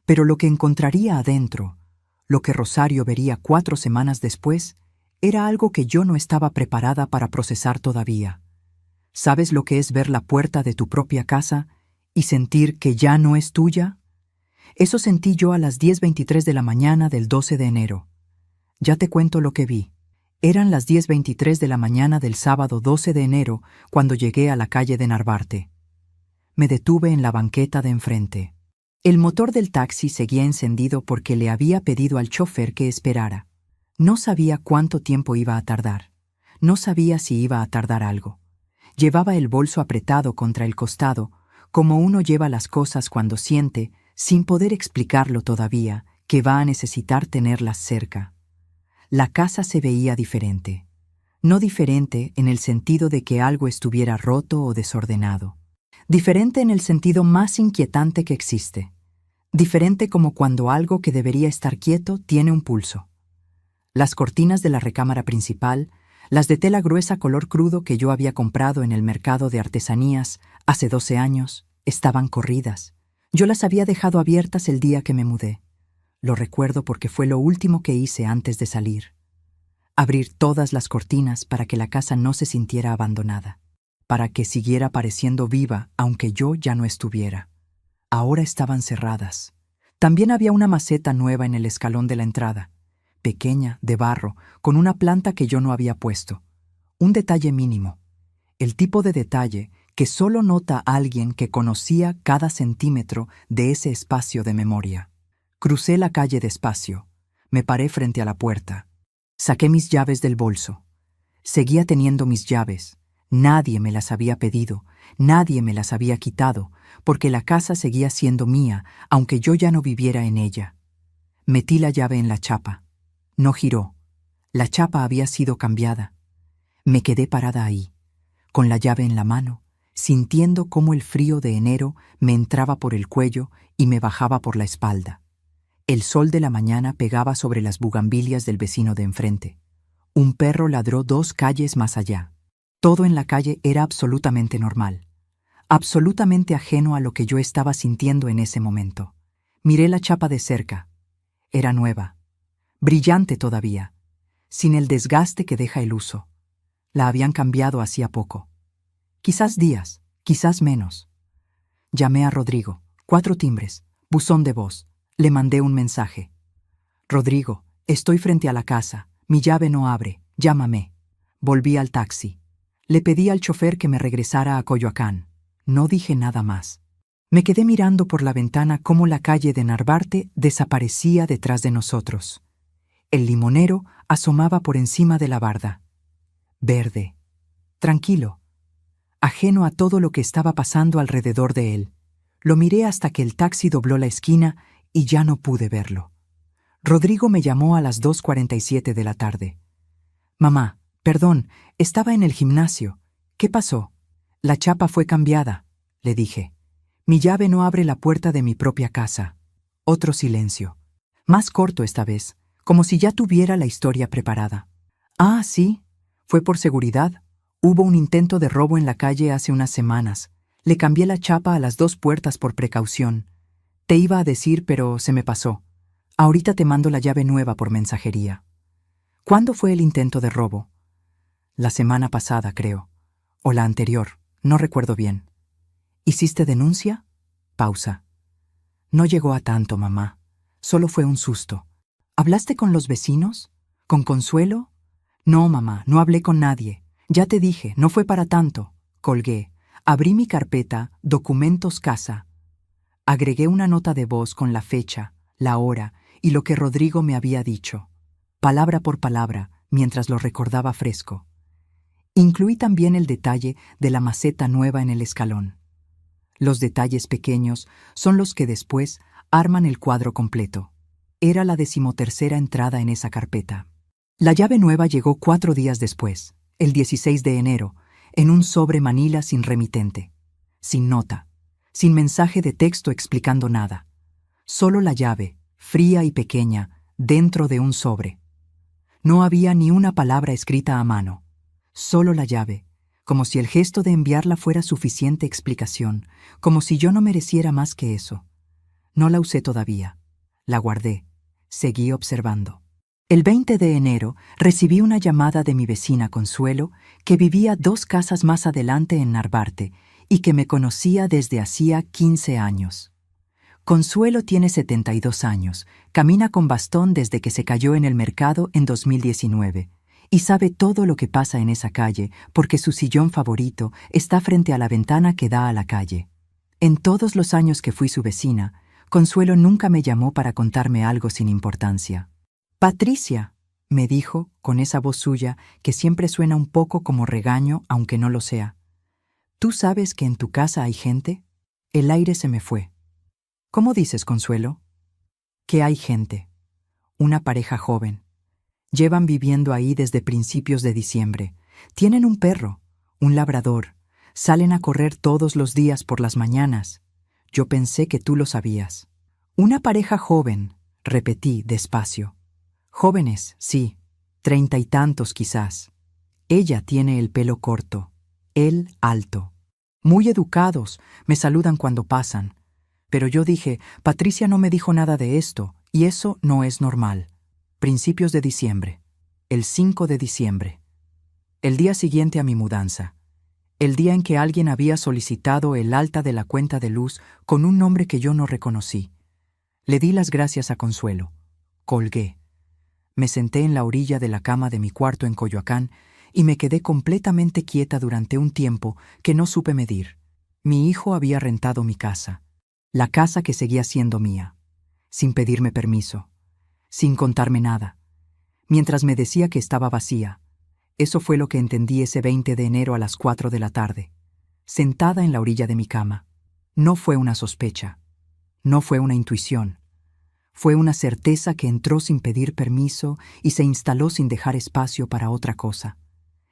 pero lo que encontraría adentro, lo que Rosario vería 4 semanas después, era algo que yo no estaba preparada para procesar todavía. ¿Sabes lo que es ver la puerta de tu propia casa y sentir que ya no es tuya? Eso sentí yo a las 10:23 de la mañana del 12 de enero. Ya te cuento lo que vi. Eran las 10:23 de la mañana del sábado 12 de enero cuando llegué a la calle de Narvarte. Me detuve en la banqueta de enfrente. El motor del taxi seguía encendido porque le había pedido al chofer que esperara. No sabía cuánto tiempo iba a tardar. No sabía si iba a tardar algo. Llevaba el bolso apretado contra el costado, como uno lleva las cosas cuando siente, sin poder explicarlo todavía, que va a necesitar tenerlas cerca. La casa se veía diferente. No diferente en el sentido de que algo estuviera roto o desordenado. Diferente en el sentido más inquietante que existe. Diferente como cuando algo que debería estar quieto tiene un pulso. Las cortinas de la recámara principal, las de tela gruesa color crudo que yo había comprado en el mercado de artesanías hace 12 años, estaban corridas. Yo las había dejado abiertas el día que me mudé. Lo recuerdo porque fue lo último que hice antes de salir. Abrir todas las cortinas para que la casa no se sintiera abandonada, para que siguiera pareciendo viva aunque yo ya no estuviera. Ahora estaban cerradas. También había una maceta nueva en el escalón de la entrada, pequeña, de barro, con una planta que yo no había puesto. Un detalle mínimo. El tipo de detalle que solo nota alguien que conocía cada centímetro de ese espacio de memoria. Crucé la calle despacio. Me paré frente a la puerta. Saqué mis llaves del bolso. Seguía teniendo mis llaves. Nadie me las había pedido, nadie me las había quitado, porque la casa seguía siendo mía, aunque yo ya no viviera en ella. Metí la llave en la chapa. No giró. La chapa había sido cambiada. Me quedé parada ahí, con la llave en la mano, sintiendo cómo el frío de enero me entraba por el cuello y me bajaba por la espalda. El sol de la mañana pegaba sobre las bugambilias del vecino de enfrente. Un perro ladró 2 calles más allá. Todo en la calle era absolutamente normal, absolutamente ajeno a lo que yo estaba sintiendo en ese momento. Miré la chapa de cerca. Era nueva, brillante todavía, sin el desgaste que deja el uso. La habían cambiado hacía poco. Quizás días, quizás menos. Llamé a Rodrigo, 4 timbres, buzón de voz. Le mandé un mensaje. Rodrigo, estoy frente a la casa, mi llave no abre, llámame. Volví al taxi. Le pedí al chofer que me regresara a Coyoacán. No dije nada más. Me quedé mirando por la ventana cómo la calle de Narvarte desaparecía detrás de nosotros. El limonero asomaba por encima de la barda. Verde. Tranquilo. Ajeno a todo lo que estaba pasando alrededor de él. Lo miré hasta que el taxi dobló la esquina y ya no pude verlo. Rodrigo me llamó a las 2:47 de la tarde. Mamá, perdón, estaba en el gimnasio. ¿Qué pasó? La chapa fue cambiada, le dije. Mi llave no abre la puerta de mi propia casa. Otro silencio. Más corto esta vez, como si ya tuviera la historia preparada. Ah, sí. Fue por seguridad. Hubo un intento de robo en la calle hace unas semanas. Le cambié la chapa a las 2 puertas por precaución. Te iba a decir, pero se me pasó. Ahorita te mando la llave nueva por mensajería. ¿Cuándo fue el intento de robo? La semana pasada, creo. O la anterior, no recuerdo bien. ¿Hiciste denuncia? Pausa. No llegó a tanto, mamá. Solo fue un susto. ¿Hablaste con los vecinos? ¿Con Consuelo? No, mamá, no hablé con nadie. Ya te dije, no fue para tanto. Colgué. Abrí mi carpeta, documentos casa. Agregué una nota de voz con la fecha, la hora y lo que Rodrigo me había dicho, palabra por palabra, mientras lo recordaba fresco. Incluí también el detalle de la maceta nueva en el escalón. Los detalles pequeños son los que después arman el cuadro completo. Era la 13ª entrada en esa carpeta. La llave nueva llegó 4 días después, el 16 de enero, en un sobre manila sin remitente, sin nota, sin mensaje de texto explicando nada. Solo la llave, fría y pequeña, dentro de un sobre. No había ni una palabra escrita a mano. Solo la llave, como si el gesto de enviarla fuera suficiente explicación, como si yo no mereciera más que eso. No la usé todavía. La guardé. Seguí observando. El 20 de enero recibí una llamada de mi vecina Consuelo, que vivía 2 casas más adelante en Narvarte y que me conocía desde hacía 15 años. Consuelo tiene 72 años, camina con bastón desde que se cayó en el mercado en 2019 y sabe todo lo que pasa en esa calle porque su sillón favorito está frente a la ventana que da a la calle. En todos los años que fui su vecina, Consuelo nunca me llamó para contarme algo sin importancia. «Patricia», me dijo con esa voz suya que siempre suena un poco como regaño aunque no lo sea. «¿Tú sabes que en tu casa hay gente?» El aire se me fue. «¿Cómo dices, Consuelo?» «Que hay gente. Una pareja joven. Llevan viviendo ahí desde principios de diciembre. Tienen un perro, un labrador. Salen a correr todos los días por las mañanas. Yo pensé que tú lo sabías». «Una pareja joven», repetí despacio. «Jóvenes, sí, 30 y tantos quizás. Ella tiene el pelo corto, él alto. Muy educados, me saludan cuando pasan. Pero yo dije, Patricia no me dijo nada de esto, y eso no es normal. Principios de diciembre. El 5 de diciembre. El día siguiente a mi mudanza. El día en que alguien había solicitado el alta de la cuenta de luz con un nombre que yo no reconocí. Le di las gracias a Consuelo. Colgué. Me senté en la orilla de la cama de mi cuarto en Coyoacán y me quedé completamente quieta durante un tiempo que no supe medir. Mi hijo había rentado mi casa. La casa que seguía siendo mía, sin pedirme permiso, sin contarme nada, mientras me decía que estaba vacía. Eso fue lo que entendí ese 20 de enero a las 4 de la tarde, sentada en la orilla de mi cama. No fue una sospecha, no fue una intuición, fue una certeza que entró sin pedir permiso y se instaló sin dejar espacio para otra cosa.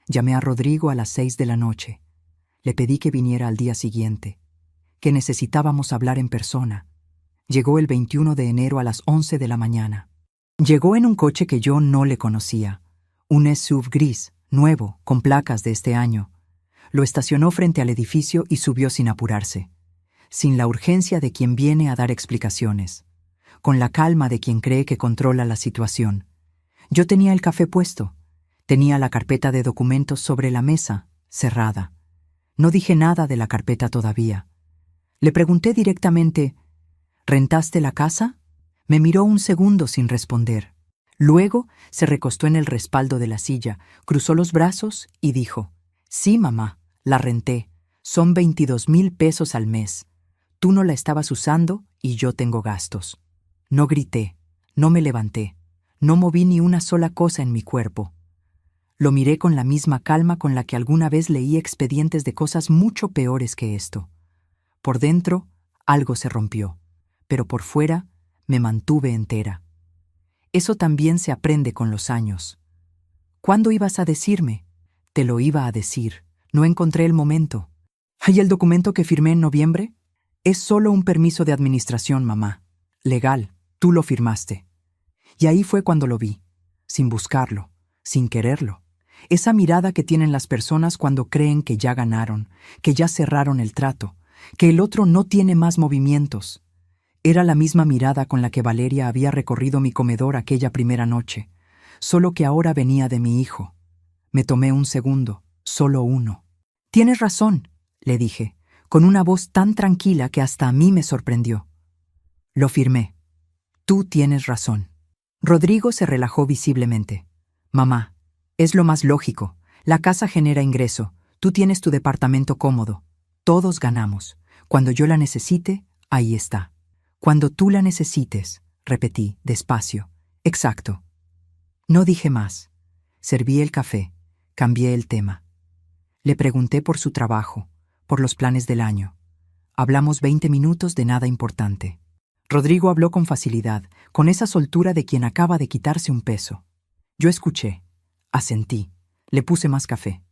Llamé a Rodrigo a las 6 de la noche. Le pedí que viniera al día siguiente, que necesitábamos hablar en persona. Llegó el 21 de enero a las 11 de la mañana. Llegó en un coche que yo no le conocía, un SUV gris, nuevo, con placas de este año. Lo estacionó frente al edificio y subió sin apurarse, sin la urgencia de quien viene a dar explicaciones, con la calma de quien cree que controla la situación. Yo tenía el café puesto, tenía la carpeta de documentos sobre la mesa, cerrada. No dije nada de la carpeta todavía. Le pregunté directamente, ¿rentaste la casa? Me miró un segundo sin responder. Luego se recostó en el respaldo de la silla, cruzó los brazos y dijo, «Sí, mamá, la renté. Son 22,000 pesos al mes. Tú no la estabas usando y yo tengo gastos». No grité, no me levanté, no moví ni una sola cosa en mi cuerpo. Lo miré con la misma calma con la que alguna vez leí expedientes de cosas mucho peores que esto. Por dentro, algo se rompió, pero por fuera me mantuve entera. Eso también se aprende con los años. ¿Cuándo ibas a decirme? Te lo iba a decir. No encontré el momento. ¿Hay el documento que firmé en noviembre? Es solo un permiso de administración, mamá. Legal, tú lo firmaste. Y ahí fue cuando lo vi, sin buscarlo, sin quererlo. Esa mirada que tienen las personas cuando creen que ya ganaron, que ya cerraron el trato, que el otro no tiene más movimientos. Era la misma mirada con la que Valeria había recorrido mi comedor aquella primera noche, solo que ahora venía de mi hijo. Me tomé un segundo, solo uno. «Tienes razón», le dije, con una voz tan tranquila que hasta a mí me sorprendió. Lo firmé. «Tú tienes razón». Rodrigo se relajó visiblemente. «Mamá, es lo más lógico. La casa genera ingreso. Tú tienes tu departamento cómodo. Todos ganamos. Cuando yo la necesite, ahí está». «Cuando tú la necesites», repetí, despacio. «Exacto». No dije más. Serví el café. Cambié el tema. Le pregunté por su trabajo, por los planes del año. Hablamos 20 minutos de nada importante. Rodrigo habló con facilidad, con esa soltura de quien acaba de quitarse un peso. Yo escuché, asentí, le puse más café.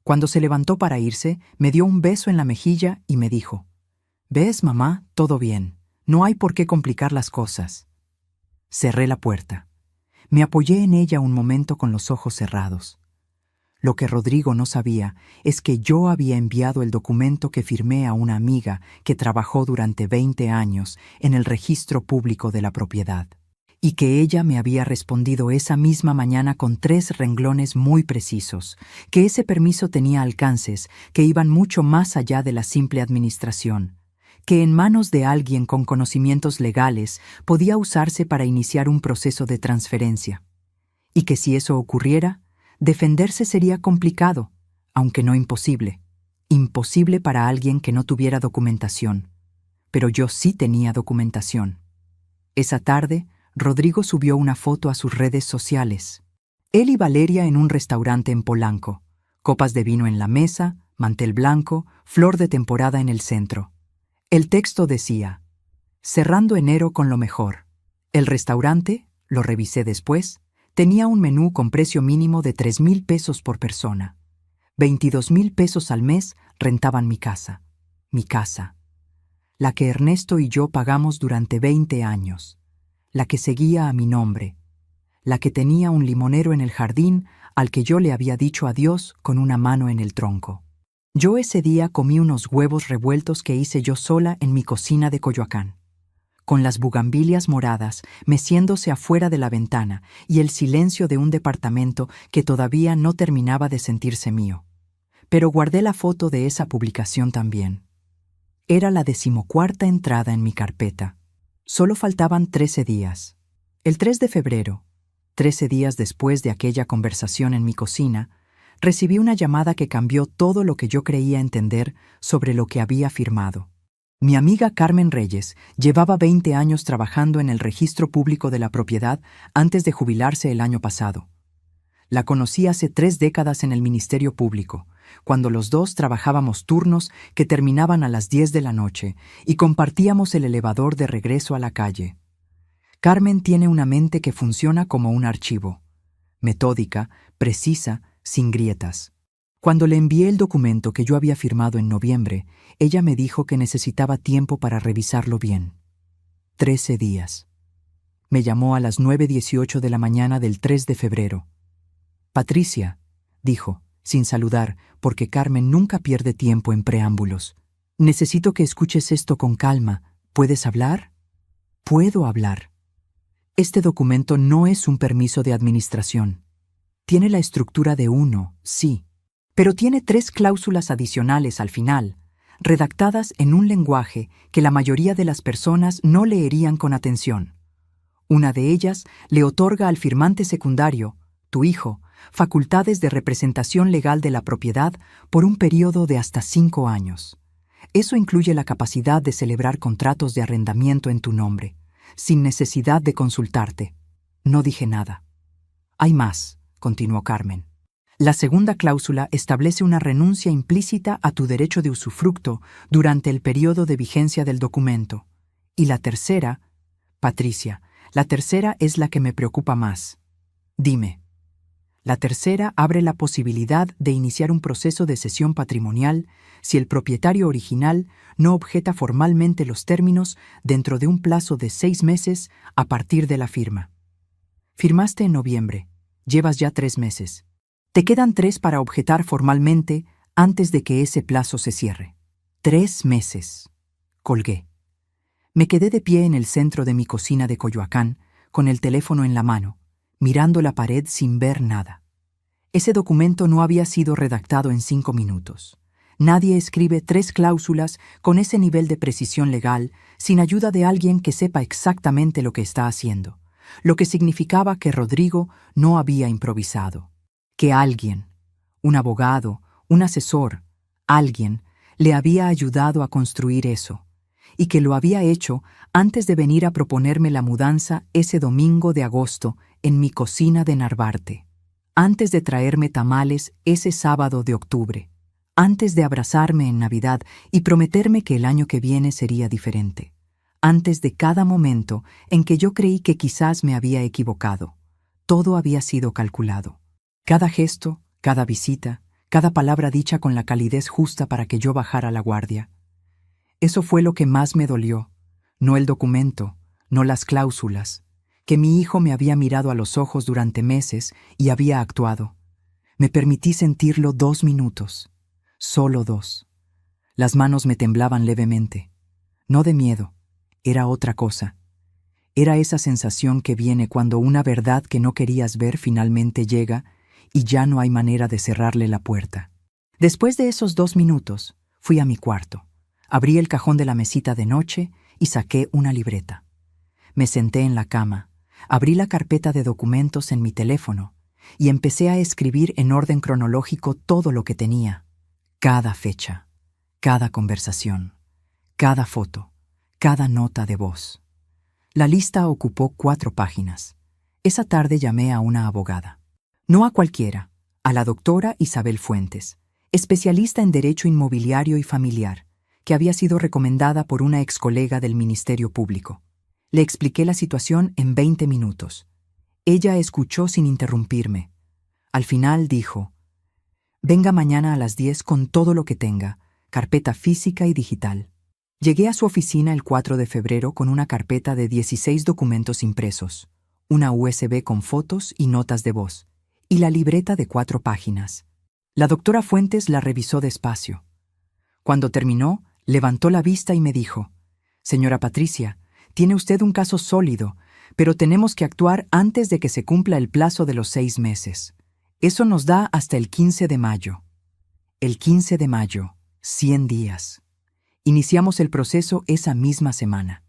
Cuando se levantó para irse, me dio un beso en la mejilla y me dijo, «¿Ves, mamá? Todo bien. No hay por qué complicar las cosas». Cerré la puerta. Me apoyé en ella un momento con los ojos cerrados. Lo que Rodrigo no sabía es que yo había enviado el documento que firmé a una amiga que trabajó durante 20 años en el registro público de la propiedad, y que ella me había respondido esa misma mañana con 3 renglones muy precisos, que ese permiso tenía alcances que iban mucho más allá de la simple administración, que en manos de alguien con conocimientos legales podía usarse para iniciar un proceso de transferencia, y que si eso ocurriera, defenderse sería complicado, aunque no imposible. Imposible para alguien que no tuviera documentación. Pero yo sí tenía documentación. Esa tarde, Rodrigo subió una foto a sus redes sociales. Él y Valeria en un restaurante en Polanco, copas de vino en la mesa, mantel blanco, flor de temporada en el centro. El texto decía: cerrando enero con lo mejor. El restaurante, lo revisé después, tenía un menú con precio mínimo de 3,000 pesos por persona. 22,000 pesos al mes rentaban mi casa. Mi casa. La que Ernesto y yo pagamos durante 20 años. La que seguía a mi nombre. La que tenía un limonero en el jardín al que yo le había dicho adiós con una mano en el tronco. Yo ese día comí unos huevos revueltos que hice yo sola en mi cocina de Coyoacán, con las bugambilias moradas meciéndose afuera de la ventana y el silencio de un departamento que todavía no terminaba de sentirse mío. Pero guardé la foto de esa publicación también. Era la 14ª entrada en mi carpeta. Solo faltaban 13 días. El 3 de febrero, 13 días después de aquella conversación en mi cocina, recibí una llamada que cambió todo lo que yo creía entender sobre lo que había firmado. Mi amiga Carmen Reyes llevaba 20 años trabajando en el registro público de la propiedad antes de jubilarse el año pasado. La conocí hace 3 décadas en el Ministerio Público, cuando los dos trabajábamos turnos que terminaban a las 10 de la noche y compartíamos el elevador de regreso a la calle. Carmen tiene una mente que funciona como un archivo, metódica, precisa, sin grietas. Cuando le envié el documento que yo había firmado en noviembre, ella me dijo que necesitaba tiempo para revisarlo bien. 13 días. Me llamó a las 9:18 de la mañana del 3 de febrero. Patricia, dijo, sin saludar, porque Carmen nunca pierde tiempo en preámbulos. Necesito que escuches esto con calma. ¿Puedes hablar? Puedo hablar. Este documento no es un permiso de administración. Tiene la estructura de uno, sí, pero tiene 3 cláusulas adicionales al final, redactadas en un lenguaje que la mayoría de las personas no leerían con atención. Una de ellas le otorga al firmante secundario, tu hijo, facultades de representación legal de la propiedad por un periodo de hasta 5 años. Eso incluye la capacidad de celebrar contratos de arrendamiento en tu nombre, sin necesidad de consultarte. No dije nada. Hay más, continuó Carmen. La segunda cláusula establece una renuncia implícita a tu derecho de usufructo durante el periodo de vigencia del documento. Y la tercera, Patricia, la tercera es la que me preocupa más. Dime. La tercera abre la posibilidad de iniciar un proceso de cesión patrimonial si el propietario original no objeta formalmente los términos dentro de un plazo de 6 meses a partir de la firma. Firmaste en noviembre. Llevas ya 3 meses. Te quedan 3 para objetar formalmente antes de que ese plazo se cierre. 3 meses. Colgué. Me quedé de pie en el centro de mi cocina de Coyoacán, con el teléfono en la mano, mirando la pared sin ver nada. Ese documento no había sido redactado en 5 minutos. Nadie escribe 3 cláusulas con ese nivel de precisión legal sin ayuda de alguien que sepa exactamente lo que está haciendo, lo que significaba que Rodrigo no había improvisado, que alguien, un abogado, un asesor, alguien, le había ayudado a construir eso, y que lo había hecho antes de venir a proponerme la mudanza ese domingo de agosto en mi cocina de Narvarte, antes de traerme tamales ese sábado de octubre, antes de abrazarme en Navidad y prometerme que el año que viene sería diferente, antes de cada momento en que yo creí que quizás me había equivocado. Todo había sido calculado. Cada gesto, cada visita, cada palabra dicha con la calidez justa para que yo bajara la guardia. Eso fue lo que más me dolió, no el documento, no las cláusulas, que mi hijo me había mirado a los ojos durante meses y había actuado. Me permití sentirlo 2 minutos, solo 2. Las manos me temblaban levemente. No de miedo, era otra cosa. Era esa sensación que viene cuando una verdad que no querías ver finalmente llega y ya no hay manera de cerrarle la puerta. Después de esos 2 minutos, fui a mi cuarto. Abrí el cajón de la mesita de noche y saqué una libreta. Me senté en la cama, abrí la carpeta de documentos en mi teléfono y empecé a escribir en orden cronológico todo lo que tenía. Cada fecha, cada conversación, cada foto, cada nota de voz. La lista ocupó 4 páginas. Esa tarde llamé a una abogada. No a cualquiera, a la doctora Isabel Fuentes, especialista en Derecho Inmobiliario y Familiar, que había sido recomendada por una ex colega del Ministerio Público. Le expliqué la situación en 20 minutos. Ella escuchó sin interrumpirme. Al final dijo: «Venga mañana a las 10 con todo lo que tenga, carpeta física y digital». Llegué a su oficina el 4 de febrero con una carpeta de 16 documentos impresos, una USB con fotos y notas de voz, y la libreta de 4 páginas. La doctora Fuentes la revisó despacio. Cuando terminó, levantó la vista y me dijo: «Señora Patricia, tiene usted un caso sólido, pero tenemos que actuar antes de que se cumpla el plazo de los 6 meses. Eso nos da hasta el 15 de mayo. El 15 de mayo, 100 días. Iniciamos el proceso esa misma semana.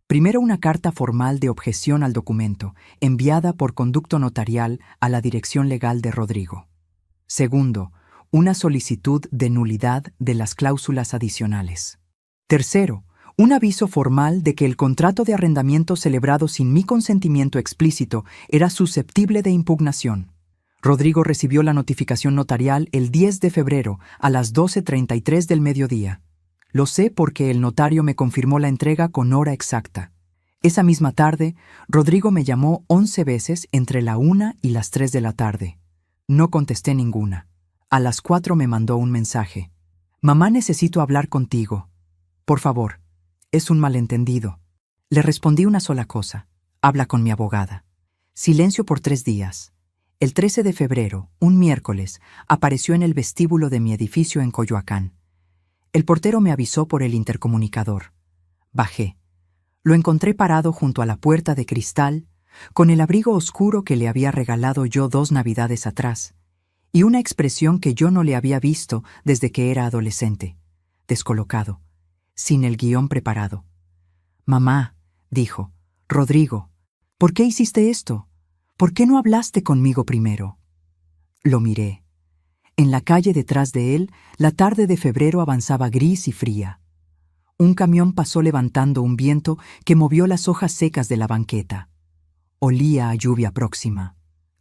Primero una carta formal de objeción al documento, enviada por conducto notarial a la dirección legal de Rodrigo. Segundo, una solicitud de nulidad de las cláusulas adicionales. Tercero, un aviso formal de que el contrato de arrendamiento celebrado sin mi consentimiento explícito era susceptible de impugnación. Rodrigo recibió la notificación notarial el 10 de febrero a las 12:33 del mediodía. Lo sé porque el notario me confirmó la entrega con hora exacta. Esa misma tarde, Rodrigo me llamó 11 veces entre la 1 y las 3 de la tarde. No contesté ninguna. A las 4 me mandó un mensaje: «Mamá, necesito hablar contigo. Por favor, es un malentendido». Le respondí una sola cosa: «Habla con mi abogada». Silencio por 3 días. El 13 de febrero, un miércoles, apareció en el vestíbulo de mi edificio en Coyoacán. El portero me avisó por el intercomunicador. Bajé. Lo encontré parado junto a la puerta de cristal, con el abrigo oscuro que le había regalado yo 2 navidades atrás, y una expresión que yo no le había visto desde que era adolescente: descolocado, sin el guión preparado. «Mamá», dijo, «Rodrigo, ¿por qué hiciste esto? ¿Por qué no hablaste conmigo primero?» Lo miré. En la calle detrás de él, la tarde de febrero avanzaba gris y fría. Un camión pasó levantando un viento que movió las hojas secas de la banqueta. Olía a lluvia próxima.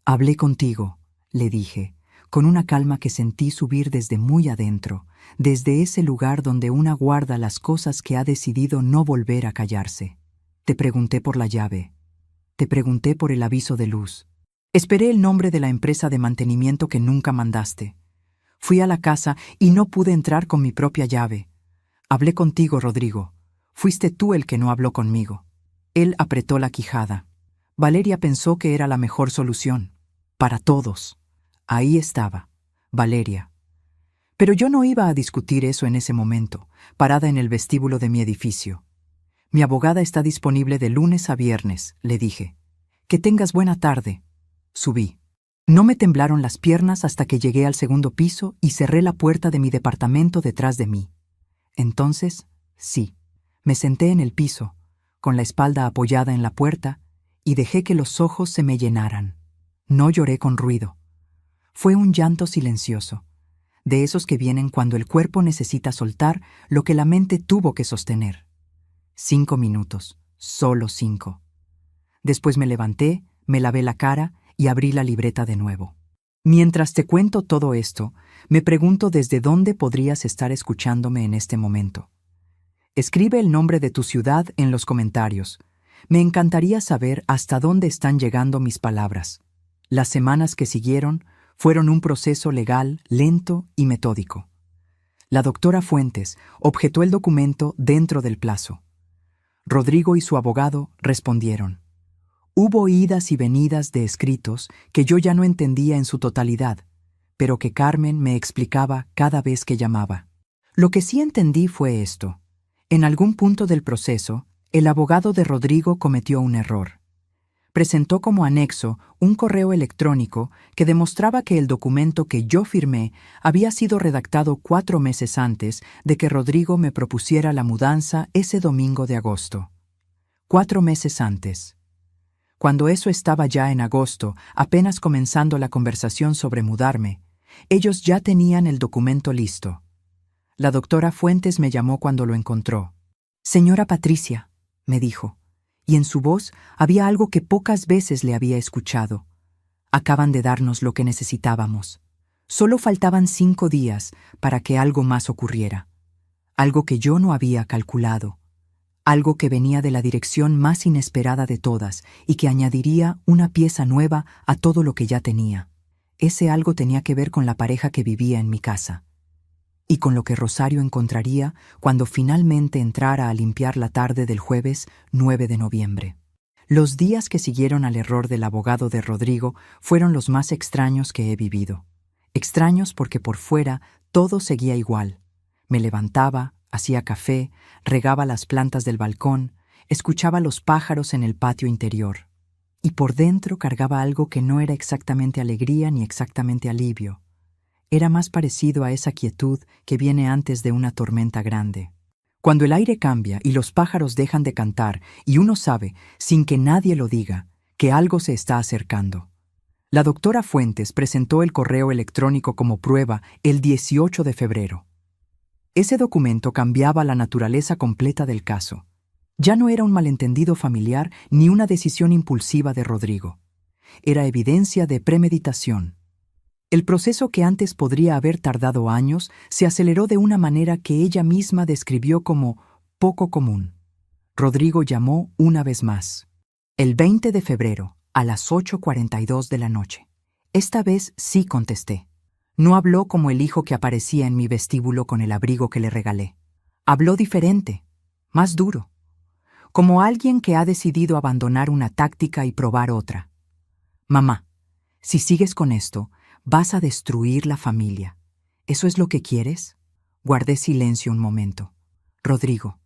«Hablé contigo», le dije, con una calma que sentí subir desde muy adentro, desde ese lugar donde una guarda las cosas que ha decidido no volver a callarse. «Te pregunté por la llave. Te pregunté por el aviso de luz. Esperé el nombre de la empresa de mantenimiento que nunca mandaste. Fui a la casa y no pude entrar con mi propia llave. Hablé contigo, Rodrigo. Fuiste tú el que no habló conmigo». Él apretó la quijada. Valeria pensó que era la mejor solución. Para todos. Ahí estaba, Valeria. Pero yo no iba a discutir eso en ese momento, parada en el vestíbulo de mi edificio. «Mi abogada está disponible de lunes a viernes», le dije. «Que tengas buena tarde». Subí. No me temblaron las piernas hasta que llegué al 2.º piso y cerré la puerta de mi departamento detrás de mí. Entonces, sí, me senté en el piso, con la espalda apoyada en la puerta, y dejé que los ojos se me llenaran. No lloré con ruido. Fue un llanto silencioso, de esos que vienen cuando el cuerpo necesita soltar lo que la mente tuvo que sostener. 5 minutos, solo 5. Después me levanté, me lavé la cara y abrí la libreta de nuevo. Mientras te cuento todo esto, me pregunto desde dónde podrías estar escuchándome en este momento. Escribe el nombre de tu ciudad en los comentarios. Me encantaría saber hasta dónde están llegando mis palabras. Las semanas que siguieron fueron un proceso legal lento y metódico. La doctora Fuentes objetó el documento dentro del plazo. Rodrigo y su abogado respondieron. Hubo idas y venidas de escritos que yo ya no entendía en su totalidad, pero que Carmen me explicaba cada vez que llamaba. Lo que sí entendí fue esto. En algún punto del proceso, el abogado de Rodrigo cometió un error. Presentó como anexo un correo electrónico que demostraba que el documento que yo firmé había sido redactado 4 meses antes de que Rodrigo me propusiera la mudanza ese domingo de agosto. 4 meses antes. Cuando eso estaba ya en agosto, apenas comenzando la conversación sobre mudarme, ellos ya tenían el documento listo. La doctora Fuentes me llamó cuando lo encontró. «Señora Patricia», me dijo, y en su voz había algo que pocas veces le había escuchado. «Acaban de darnos lo que necesitábamos. Solo faltaban 5 días para que algo más ocurriera. Algo que yo no había calculado. Algo que venía de la dirección más inesperada de todas y que añadiría una pieza nueva a todo lo que ya tenía. Ese algo tenía que ver con la pareja que vivía en mi casa. Y con lo que Rosario encontraría cuando finalmente entrara a limpiar la tarde del jueves 9 de noviembre. Los días que siguieron al error del abogado de Rodrigo fueron los más extraños que he vivido. Extraños porque por fuera todo seguía igual. Me levantaba, hacía café, regaba las plantas del balcón, escuchaba los pájaros en el patio interior. Y por dentro cargaba algo que no era exactamente alegría ni exactamente alivio. Era más parecido a esa quietud que viene antes de una tormenta grande. Cuando el aire cambia y los pájaros dejan de cantar y uno sabe, sin que nadie lo diga, que algo se está acercando. La doctora Fuentes presentó el correo electrónico como prueba el 18 de febrero. Ese documento cambiaba la naturaleza completa del caso. Ya no era un malentendido familiar ni una decisión impulsiva de Rodrigo. Era evidencia de premeditación. El proceso que antes podría haber tardado años se aceleró de una manera que ella misma describió como poco común. Rodrigo llamó una vez más. El 20 de febrero, a las 8:42 de la noche. Esta vez sí contesté. No habló como el hijo que aparecía en mi vestíbulo con el abrigo que le regalé. Habló diferente, más duro, como alguien que ha decidido abandonar una táctica y probar otra. «Mamá, si sigues con esto, vas a destruir la familia. ¿Eso es lo que quieres?» Guardé silencio un momento. «Rodrigo,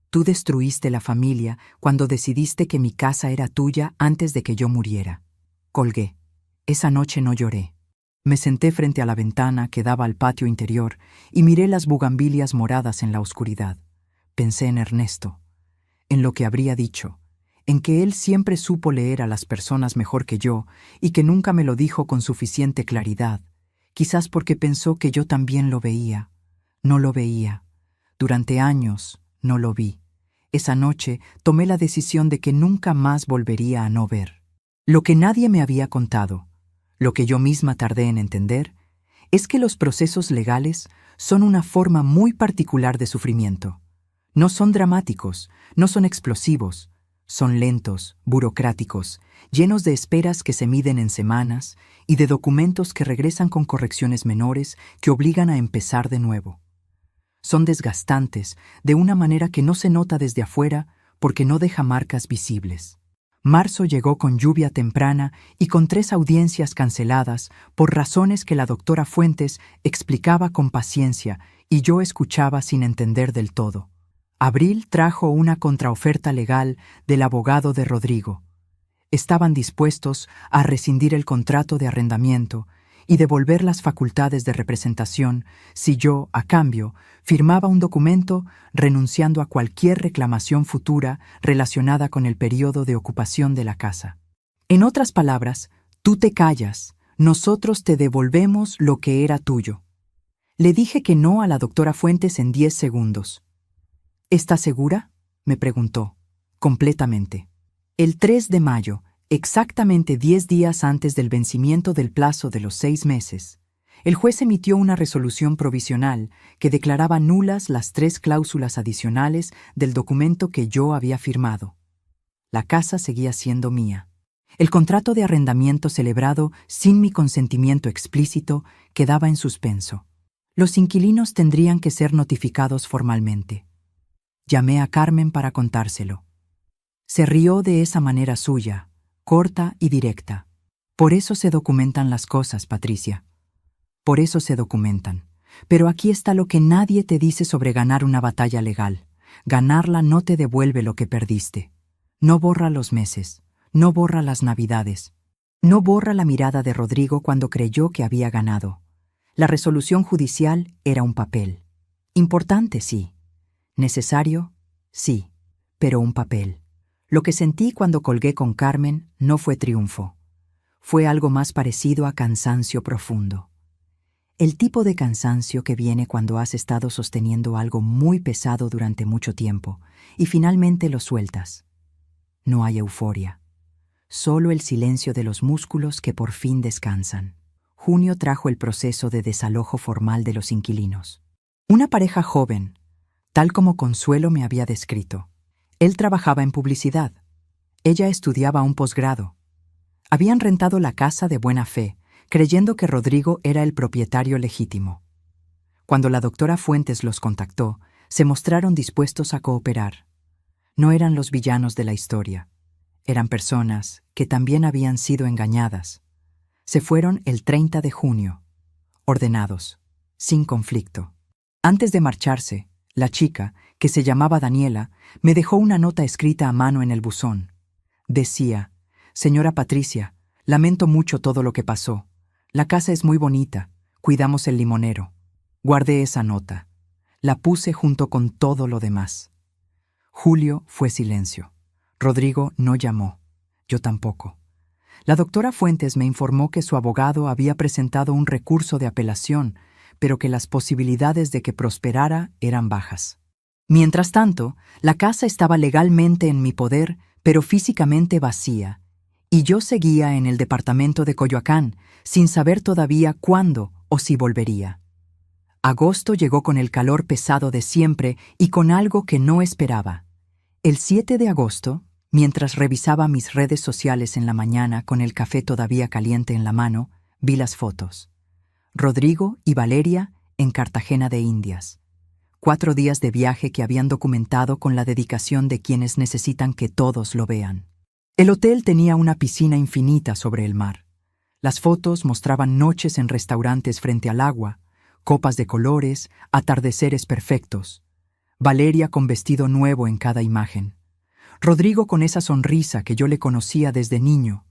tú destruiste la familia cuando decidiste que mi casa era tuya antes de que yo muriera». Colgué. Esa noche no lloré. Me senté frente a la ventana que daba al patio interior y miré las bugambilias moradas en la oscuridad. Pensé en Ernesto, en lo que habría dicho, en que él siempre supo leer a las personas mejor que yo y que nunca me lo dijo con suficiente claridad, quizás porque pensó que yo también lo veía. No lo veía. Durante años no lo vi. Esa noche tomé la decisión de que nunca más volvería a no ver. Lo que nadie me había contado, lo que yo misma tardé en entender, es que los procesos legales son una forma muy particular de sufrimiento. No son dramáticos, no son explosivos, son lentos, burocráticos, llenos de esperas que se miden en semanas y de documentos que regresan con correcciones menores que obligan a empezar de nuevo. Son desgastantes de una manera que no se nota desde afuera porque no deja marcas visibles. Marzo llegó con lluvia temprana y con 3 audiencias canceladas por razones que la doctora Fuentes explicaba con paciencia y yo escuchaba sin entender del todo. Abril trajo una contraoferta legal del abogado de Rodrigo. Estaban dispuestos a rescindir el contrato de arrendamiento y devolver las facultades de representación si yo, a cambio, firmaba un documento renunciando a cualquier reclamación futura relacionada con el periodo de ocupación de la casa. En otras palabras, tú te callas, nosotros te devolvemos lo que era tuyo. Le dije que no a la doctora Fuentes en 10 segundos. ¿Estás segura?, me preguntó. Completamente. El 3 de mayo, exactamente 10 días antes del vencimiento del plazo de los 6 meses, el juez emitió una resolución provisional que declaraba nulas las 3 cláusulas adicionales del documento que yo había firmado. La casa seguía siendo mía. El contrato de arrendamiento celebrado sin mi consentimiento explícito quedaba en suspenso. Los inquilinos tendrían que ser notificados formalmente. Llamé a Carmen para contárselo. Se rió de esa manera suya, corta y directa. Por eso se documentan las cosas, Patricia. Por eso se documentan. Pero aquí está lo que nadie te dice sobre ganar una batalla legal. Ganarla no te devuelve lo que perdiste. No borra los meses, No borra las Navidades. No borra la mirada de Rodrigo cuando creyó que había ganado. La resolución judicial era un papel. Importante, sí. Necesario, sí. Pero un papel. Lo que sentí cuando colgué con Carmen no fue triunfo. Fue algo más parecido a cansancio profundo. El tipo de cansancio que viene cuando has estado sosteniendo algo muy pesado durante mucho tiempo y finalmente lo sueltas. No hay euforia. Solo el silencio de los músculos que por fin descansan. Junio trajo el proceso de desalojo formal de los inquilinos. Una pareja joven, tal como Consuelo me había descrito. Él trabajaba en publicidad. Ella estudiaba un posgrado. Habían rentado la casa de buena fe, creyendo que Rodrigo era el propietario legítimo. Cuando la doctora Fuentes los contactó, se mostraron dispuestos a cooperar. No eran los villanos de la historia. Eran personas que también habían sido engañadas. Se fueron el 30 de junio, ordenados, sin conflicto. Antes de marcharse, la chica, que se llamaba Daniela, me dejó una nota escrita a mano en el buzón. Decía: «Señora Patricia, lamento mucho todo lo que pasó. La casa es muy bonita, cuidamos el limonero». Guardé esa nota. La puse junto con todo lo demás. Julio fue silencio. Rodrigo no llamó. Yo tampoco. La doctora Fuentes me informó que su abogado había presentado un recurso de apelación, pero que las posibilidades de que prosperara eran bajas. Mientras tanto, la casa estaba legalmente en mi poder, pero físicamente vacía, y yo seguía en el departamento de Coyoacán, sin saber todavía cuándo o si volvería. Agosto llegó con el calor pesado de siempre y con algo que no esperaba. El 7 de agosto, mientras revisaba mis redes sociales en la mañana con el café todavía caliente en la mano, vi las fotos. Rodrigo y Valeria en Cartagena de Indias. 4 días de viaje que habían documentado con la dedicación de quienes necesitan que todos lo vean. El hotel tenía una piscina infinita sobre el mar. Las fotos mostraban noches en restaurantes frente al agua, copas de colores, atardeceres perfectos. Valeria con vestido nuevo en cada imagen. Rodrigo con esa sonrisa que yo le conocía desde niño,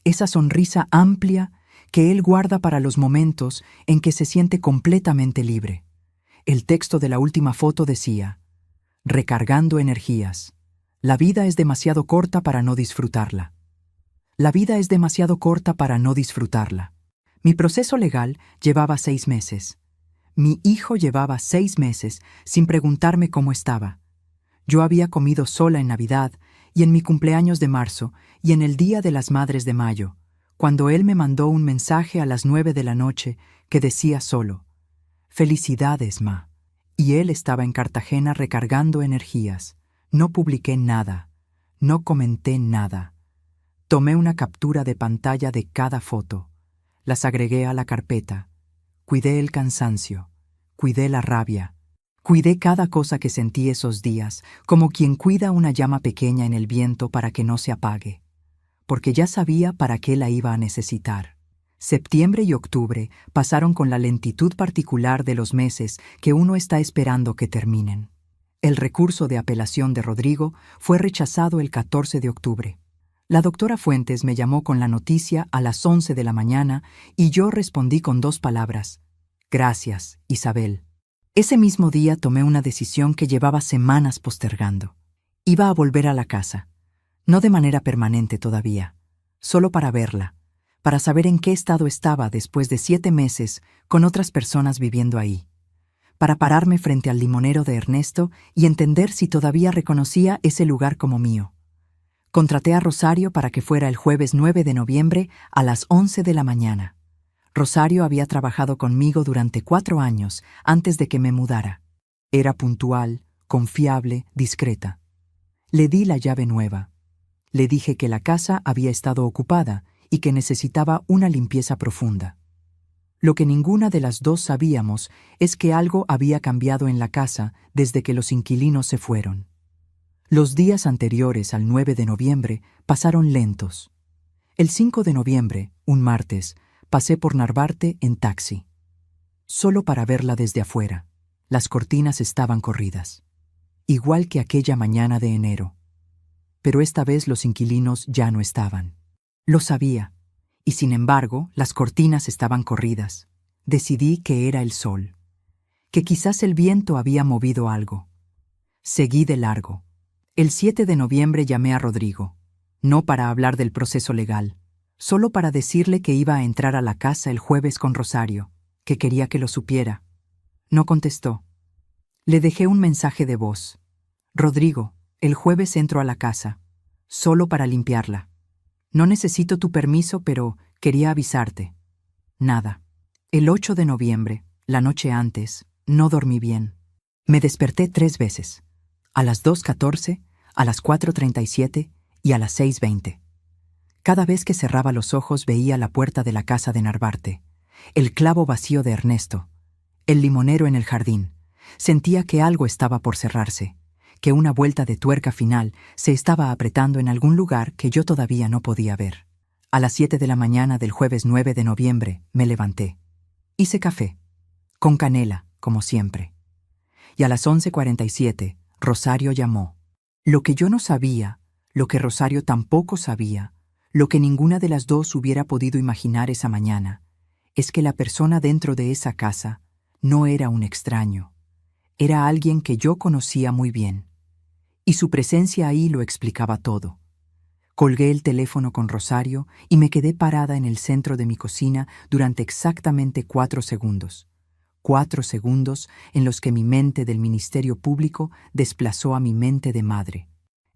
esa sonrisa amplia que él guarda para los momentos en que se siente completamente libre. El texto de la última foto decía: «Recargando energías. La vida es demasiado corta para no disfrutarla». La vida es demasiado corta para no disfrutarla. Mi proceso legal llevaba 6 meses. Mi hijo llevaba 6 meses sin preguntarme cómo estaba. Yo había comido sola en Navidad y en mi cumpleaños de marzo y en el Día de las Madres de mayo, cuando él me mandó un mensaje a las 9 de la noche que decía solo: «Felicidades, ma». Y él estaba en Cartagena recargando energías. No publiqué nada. No comenté nada. Tomé una captura de pantalla de cada foto. Las agregué a la carpeta. Cuidé el cansancio. Cuidé la rabia. Cuidé cada cosa que sentí esos días, como quien cuida una llama pequeña en el viento para que no se apague, porque ya sabía para qué la iba a necesitar. Septiembre y octubre pasaron con la lentitud particular de los meses que uno está esperando que terminen. El recurso de apelación de Rodrigo fue rechazado el 14 de octubre. La doctora Fuentes me llamó con la noticia a las 11 de la mañana y yo respondí con 2 palabras: «Gracias, Isabel». Ese mismo día tomé una decisión que llevaba semanas postergando. Iba a volver a la casa, no de manera permanente todavía, solo para verla, para saber en qué estado estaba después de 7 meses con otras personas viviendo ahí, para pararme frente al limonero de Ernesto y entender si todavía reconocía ese lugar como mío. Contraté a Rosario para que fuera el jueves 9 de noviembre a las 11 de la mañana. Rosario había trabajado conmigo durante 4 años antes de que me mudara. Era puntual, confiable, discreta. Le di la llave nueva. Le dije que la casa había estado ocupada y que necesitaba una limpieza profunda. Lo que ninguna de las dos sabíamos es que algo había cambiado en la casa desde que los inquilinos se fueron. Los días anteriores al 9 de noviembre pasaron lentos. El 5 de noviembre, un martes, pasé por Narvarte en taxi, solo para verla desde afuera. Las cortinas estaban corridas, igual que aquella mañana de enero. pero esta vez los inquilinos ya no estaban. Lo sabía, y sin embargo, las cortinas estaban corridas. Decidí que era el sol, que quizás el viento había movido algo. Seguí de largo. El 7 de noviembre llamé a Rodrigo, no para hablar del proceso legal, solo para decirle que iba a entrar a la casa el jueves con Rosario, que quería que lo supiera. No contestó. Le dejé un mensaje de voz. Rodrigo, el jueves entro a la casa, solo para limpiarla. No necesito tu permiso, pero quería avisarte. Nada. El 8 de noviembre, la noche antes, no dormí bien. Me desperté 3 veces. A las 2:14, a las 4:37 y a las 6:20. Cada vez que cerraba los ojos veía la puerta de la casa de Narvarte, el clavo vacío de Ernesto, el limonero en el jardín. Sentía que algo estaba por cerrarse, que una vuelta de tuerca final se estaba apretando en algún lugar que yo todavía no podía ver. A las 7 de la mañana del jueves 9 de noviembre me levanté. Hice café, con canela, como siempre. Y a las 11:47, Rosario llamó. Lo que yo no sabía, lo que Rosario tampoco sabía, lo que ninguna de las dos hubiera podido imaginar esa mañana, es que la persona dentro de esa casa no era un extraño. Era alguien que yo conocía muy bien. Y su presencia ahí lo explicaba todo. Colgué el teléfono con Rosario y me quedé parada en el centro de mi cocina durante exactamente 4 segundos. 4 segundos en los que mi mente del Ministerio Público desplazó a mi mente de madre.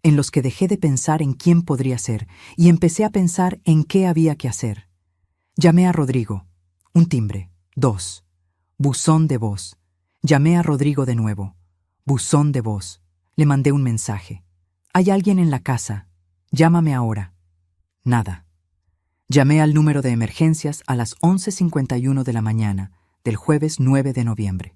En los que dejé de pensar en quién podría ser y empecé a pensar en qué había que hacer. Llamé a Rodrigo. Un timbre. 2. Buzón de voz. Llamé a Rodrigo de nuevo. Buzón de voz. Le mandé un mensaje. Hay alguien en la casa. Llámame ahora. Nada. Llamé al número de emergencias a las 11:51 de la mañana del jueves 9 de noviembre.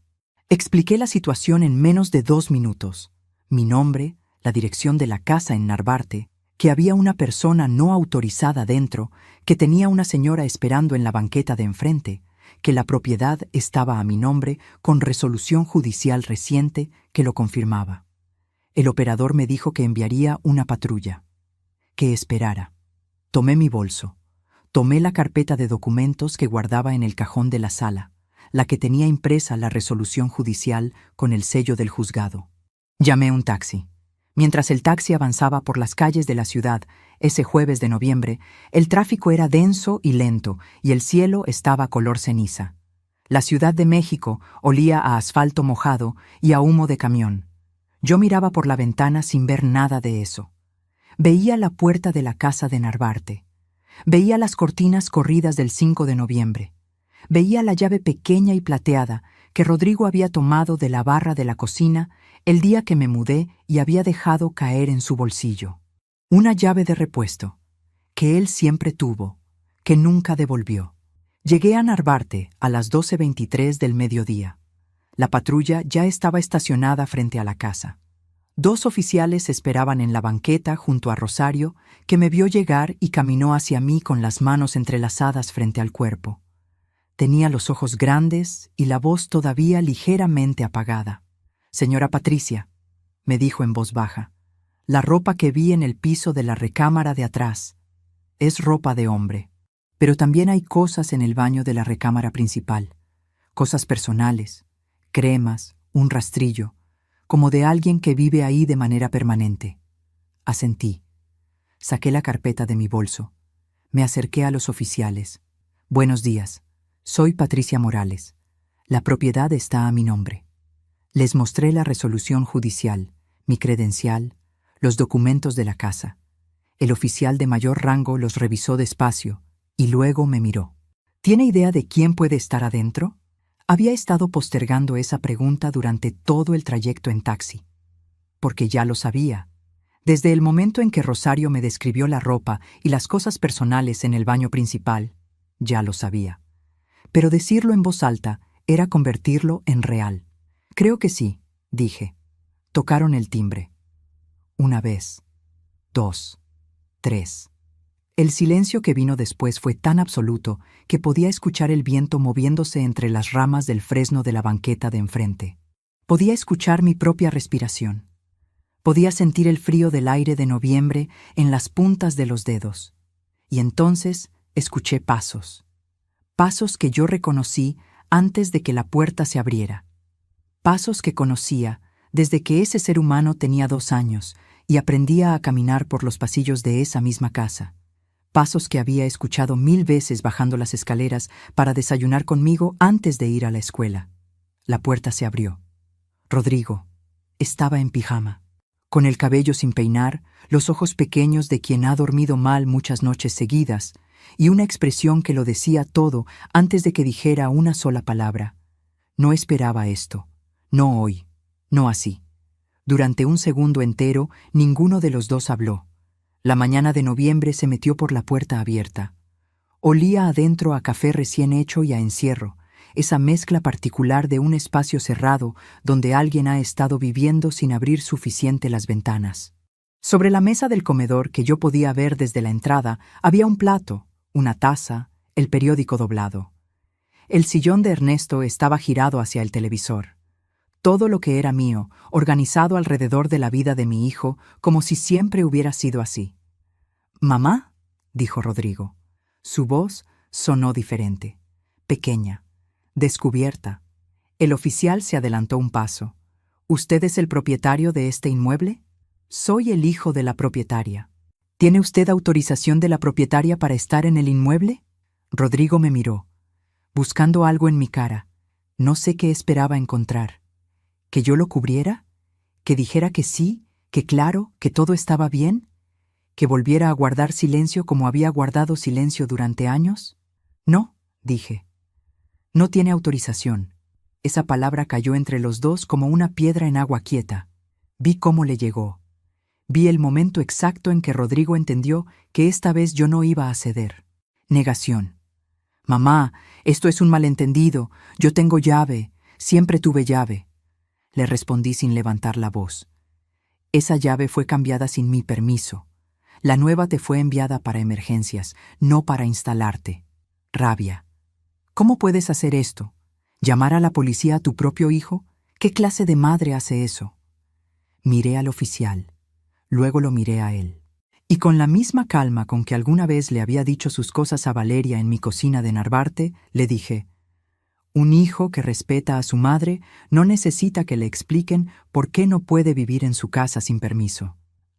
Expliqué la situación en menos de 2 minutos. Mi nombre, la dirección de la casa en Narvarte, que había una persona no autorizada dentro, que tenía una señora esperando en la banqueta de enfrente, que la propiedad estaba a mi nombre con resolución judicial reciente que lo confirmaba. El operador me dijo que enviaría una patrulla. Que esperara. Tomé mi bolso. Tomé la carpeta de documentos que guardaba en el cajón de la sala, la que tenía impresa la resolución judicial con el sello del juzgado. Llamé un taxi. Mientras el taxi avanzaba por las calles de la ciudad, ese jueves de noviembre, el tráfico era denso y lento y el cielo estaba color ceniza. La Ciudad de México olía a asfalto mojado y a humo de camión. Yo miraba por la ventana sin ver nada de eso. Veía la puerta de la casa de Narvarte. Veía las cortinas corridas del 5 de noviembre. Veía la llave pequeña y plateada que Rodrigo había tomado de la barra de la cocina el día que me mudé y había dejado caer en su bolsillo. Una llave de repuesto, que él siempre tuvo, que nunca devolvió. Llegué a Narvarte a las 12:23 del mediodía. La patrulla ya estaba estacionada frente a la casa. 2 oficiales esperaban en la banqueta junto a Rosario, que me vio llegar y caminó hacia mí con las manos entrelazadas frente al cuerpo. Tenía los ojos grandes y la voz todavía ligeramente apagada. «Señora Patricia», me dijo en voz baja, «la ropa que vi en el piso de la recámara de atrás es ropa de hombre, pero también hay cosas en el baño de la recámara principal, cosas personales, cremas, un rastrillo, como de alguien que vive ahí de manera permanente». Asentí. Saqué la carpeta de mi bolso. Me acerqué a los oficiales. «Buenos días. Soy Patricia Morales. La propiedad está a mi nombre». Les mostré la resolución judicial, mi credencial, los documentos de la casa. El oficial de mayor rango los revisó despacio y luego me miró. ¿Tiene idea de quién puede estar adentro? Había estado postergando esa pregunta durante todo el trayecto en taxi, porque ya lo sabía. Desde el momento en que Rosario me describió la ropa y las cosas personales en el baño principal, ya lo sabía. Pero decirlo en voz alta era convertirlo en real. «Creo que sí», dije. Tocaron el timbre. 1 vez, 2, 3. El silencio que vino después fue tan absoluto que podía escuchar el viento moviéndose entre las ramas del fresno de la banqueta de enfrente. Podía escuchar mi propia respiración. Podía sentir el frío del aire de noviembre en las puntas de los dedos. Y entonces escuché pasos. Pasos que yo reconocí antes de que la puerta se abriera. Pasos que conocía desde que ese ser humano tenía 2 años y aprendía a caminar por los pasillos de esa misma casa. Pasos que había escuchado 1000 veces bajando las escaleras para desayunar conmigo antes de ir a la escuela. La puerta se abrió. Rodrigo estaba en pijama, con el cabello sin peinar, los ojos pequeños de quien ha dormido mal muchas noches seguidas, y una expresión que lo decía todo antes de que dijera una sola palabra. No esperaba esto. No hoy. No así. Durante un segundo entero, ninguno de los dos habló. La mañana de noviembre se metió por la puerta abierta. Olía adentro a café recién hecho y a encierro, esa mezcla particular de un espacio cerrado donde alguien ha estado viviendo sin abrir suficiente las ventanas. Sobre la mesa del comedor que yo podía ver desde la entrada había un plato, una taza, el periódico doblado. El sillón de Ernesto estaba girado hacia el televisor. Todo lo que era mío, organizado alrededor de la vida de mi hijo, como si siempre hubiera sido así. «¿Mamá?», dijo Rodrigo. Su voz sonó diferente, pequeña, descubierta. El oficial se adelantó un paso. «¿Usted es el propietario de este inmueble?». «Soy el hijo de la propietaria». «¿Tiene usted autorización de la propietaria para estar en el inmueble?». Rodrigo me miró, buscando algo en mi cara. No sé qué esperaba encontrar. ¿Que yo lo cubriera? ¿Que dijera que sí, que claro, que todo estaba bien? ¿Que volviera a guardar silencio como había guardado silencio durante años? No, dije. No tiene autorización. Esa palabra cayó entre los dos como una piedra en agua quieta. Vi cómo le llegó. Vi el momento exacto en que Rodrigo entendió que esta vez yo no iba a ceder. Negación. «Mamá, esto es un malentendido. Yo tengo llave. Siempre tuve llave». Le respondí sin levantar la voz. «Esa llave fue cambiada sin mi permiso. La nueva te fue enviada para emergencias, no para instalarte». Rabia. «¿Cómo puedes hacer esto? ¿Llamar a la policía a tu propio hijo? ¿Qué clase de madre hace eso?». Miré al oficial. Luego lo miré a él. Y con la misma calma con que alguna vez le había dicho sus cosas a Valeria en mi cocina de Narvarte, le dije: «Un hijo que respeta a su madre no necesita que le expliquen por qué no puede vivir en su casa sin permiso».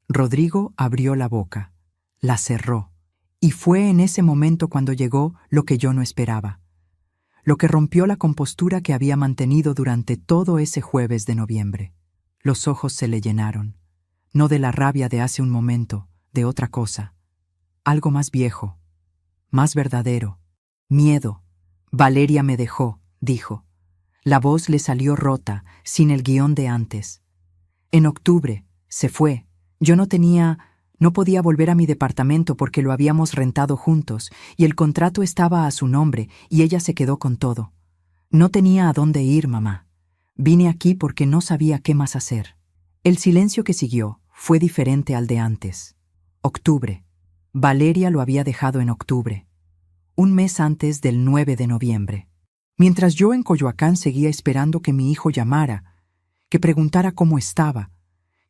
Rodrigo abrió la boca, la cerró, y fue en ese momento cuando llegó lo que yo no esperaba, lo que rompió la compostura que había mantenido durante todo ese jueves de noviembre. Los ojos se le llenaron, no de la rabia de hace un momento, de otra cosa, algo más viejo, más verdadero, miedo. «Valeria me dejó», dijo. La voz le salió rota, sin el guión de antes. «En octubre, se fue. Yo no podía volver a mi departamento porque lo habíamos rentado juntos y el contrato estaba a su nombre y ella se quedó con todo. No tenía a dónde ir, mamá. Vine aquí porque no sabía qué más hacer». El silencio que siguió fue diferente al de antes. Octubre. Valeria lo había dejado en octubre, un mes antes del 9 de noviembre. Mientras yo en Coyoacán seguía esperando que mi hijo llamara, que preguntara cómo estaba,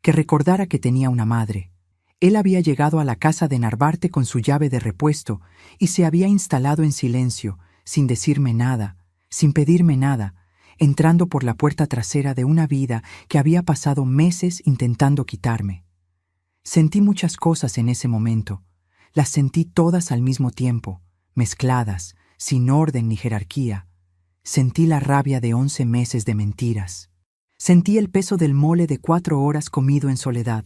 que recordara que tenía una madre. Él había llegado a la casa de Narvarte con su llave de repuesto y se había instalado en silencio, sin decirme nada, sin pedirme nada, entrando por la puerta trasera de una vida que había pasado meses intentando quitarme. Sentí muchas cosas en ese momento. Las sentí todas al mismo tiempo, mezcladas, sin orden ni jerarquía. Sentí la rabia de 11 meses de mentiras. Sentí el peso del mole de 4 horas comido en soledad.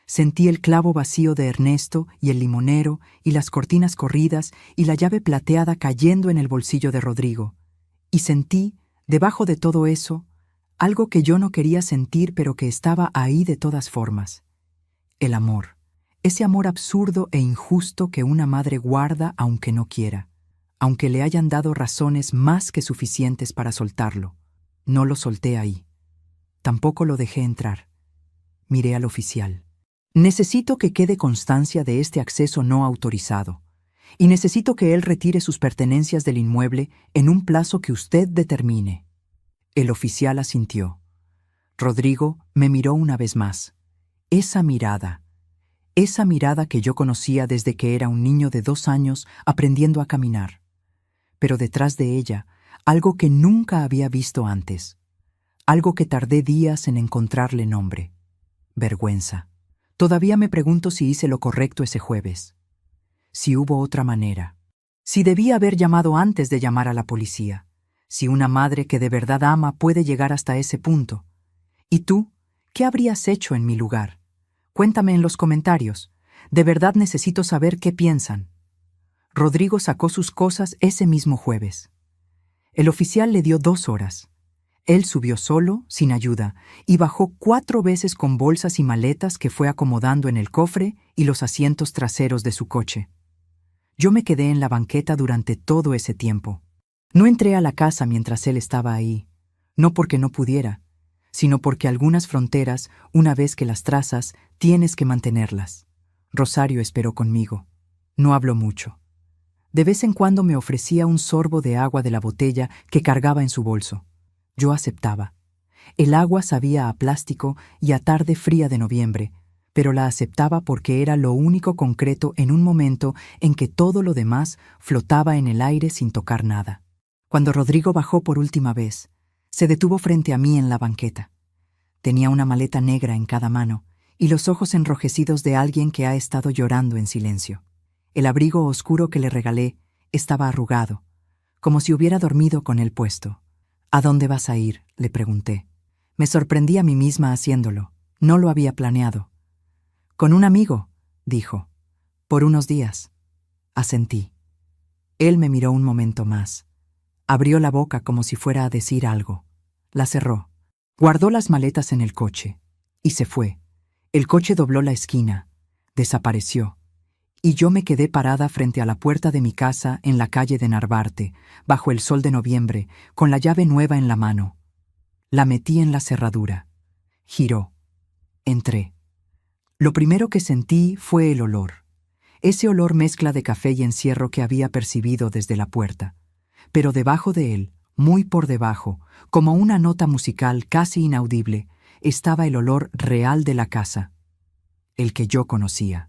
Sentí el clavo vacío de Ernesto y el limonero y las cortinas corridas y la llave plateada cayendo en el bolsillo de Rodrigo. Y sentí, debajo de todo eso, algo que yo no quería sentir pero que estaba ahí de todas formas. El amor. Ese amor absurdo e injusto que una madre guarda aunque no quiera, aunque le hayan dado razones más que suficientes para soltarlo. No lo solté ahí. Tampoco lo dejé entrar. Miré al oficial. «Necesito que quede constancia de este acceso no autorizado, y necesito que él retire sus pertenencias del inmueble en un plazo que usted determine». El oficial asintió. Rodrigo me miró una vez más, Esa mirada que yo conocía desde que era un niño de 2 años aprendiendo a caminar. Pero detrás de ella, algo que nunca había visto antes. Algo que tardé días en encontrarle nombre. Vergüenza. Todavía me pregunto si hice lo correcto ese jueves. Si hubo otra manera. Si debía haber llamado antes de llamar a la policía. Si una madre que de verdad ama puede llegar hasta ese punto. ¿Y tú? ¿Qué habrías hecho en mi lugar? Cuéntame en los comentarios. De verdad necesito saber qué piensan. Rodrigo sacó sus cosas ese mismo jueves. El oficial le dio 2 horas. Él subió solo, sin ayuda, y bajó 4 veces con bolsas y maletas que fue acomodando en el cofre y los asientos traseros de su coche. Yo me quedé en la banqueta durante todo ese tiempo. No entré a la casa mientras él estaba ahí, no porque no pudiera, sino porque algunas fronteras, una vez que las trazas, tienes que mantenerlas. Rosario esperó conmigo. No habló mucho. De vez en cuando me ofrecía un sorbo de agua de la botella que cargaba en su bolso. Yo aceptaba. El agua sabía a plástico y a tarde fría de noviembre, pero la aceptaba porque era lo único concreto en un momento en que todo lo demás flotaba en el aire sin tocar nada. Cuando Rodrigo bajó por última vez, se detuvo frente a mí en la banqueta. Tenía una maleta negra en cada mano y los ojos enrojecidos de alguien que ha estado llorando en silencio. El abrigo oscuro que le regalé estaba arrugado, como si hubiera dormido con él puesto. ¿A dónde vas a ir?, le pregunté. Me sorprendí a mí misma haciéndolo. No lo había planeado. Con un amigo, dijo. Por unos días. Asentí. Él me miró un momento más. Abrió la boca como si fuera a decir algo. La cerró. Guardó las maletas en el coche. Y se fue. El coche dobló la esquina. Desapareció. Y yo me quedé parada frente a la puerta de mi casa en la calle de Narvarte, bajo el sol de noviembre, con la llave nueva en la mano. La metí en la cerradura. Giró. Entré. Lo primero que sentí fue el olor. Ese olor mezcla de café y encierro que había percibido desde la puerta. Pero debajo de él, muy por debajo, como una nota musical casi inaudible, estaba el olor real de la casa. El que yo conocía.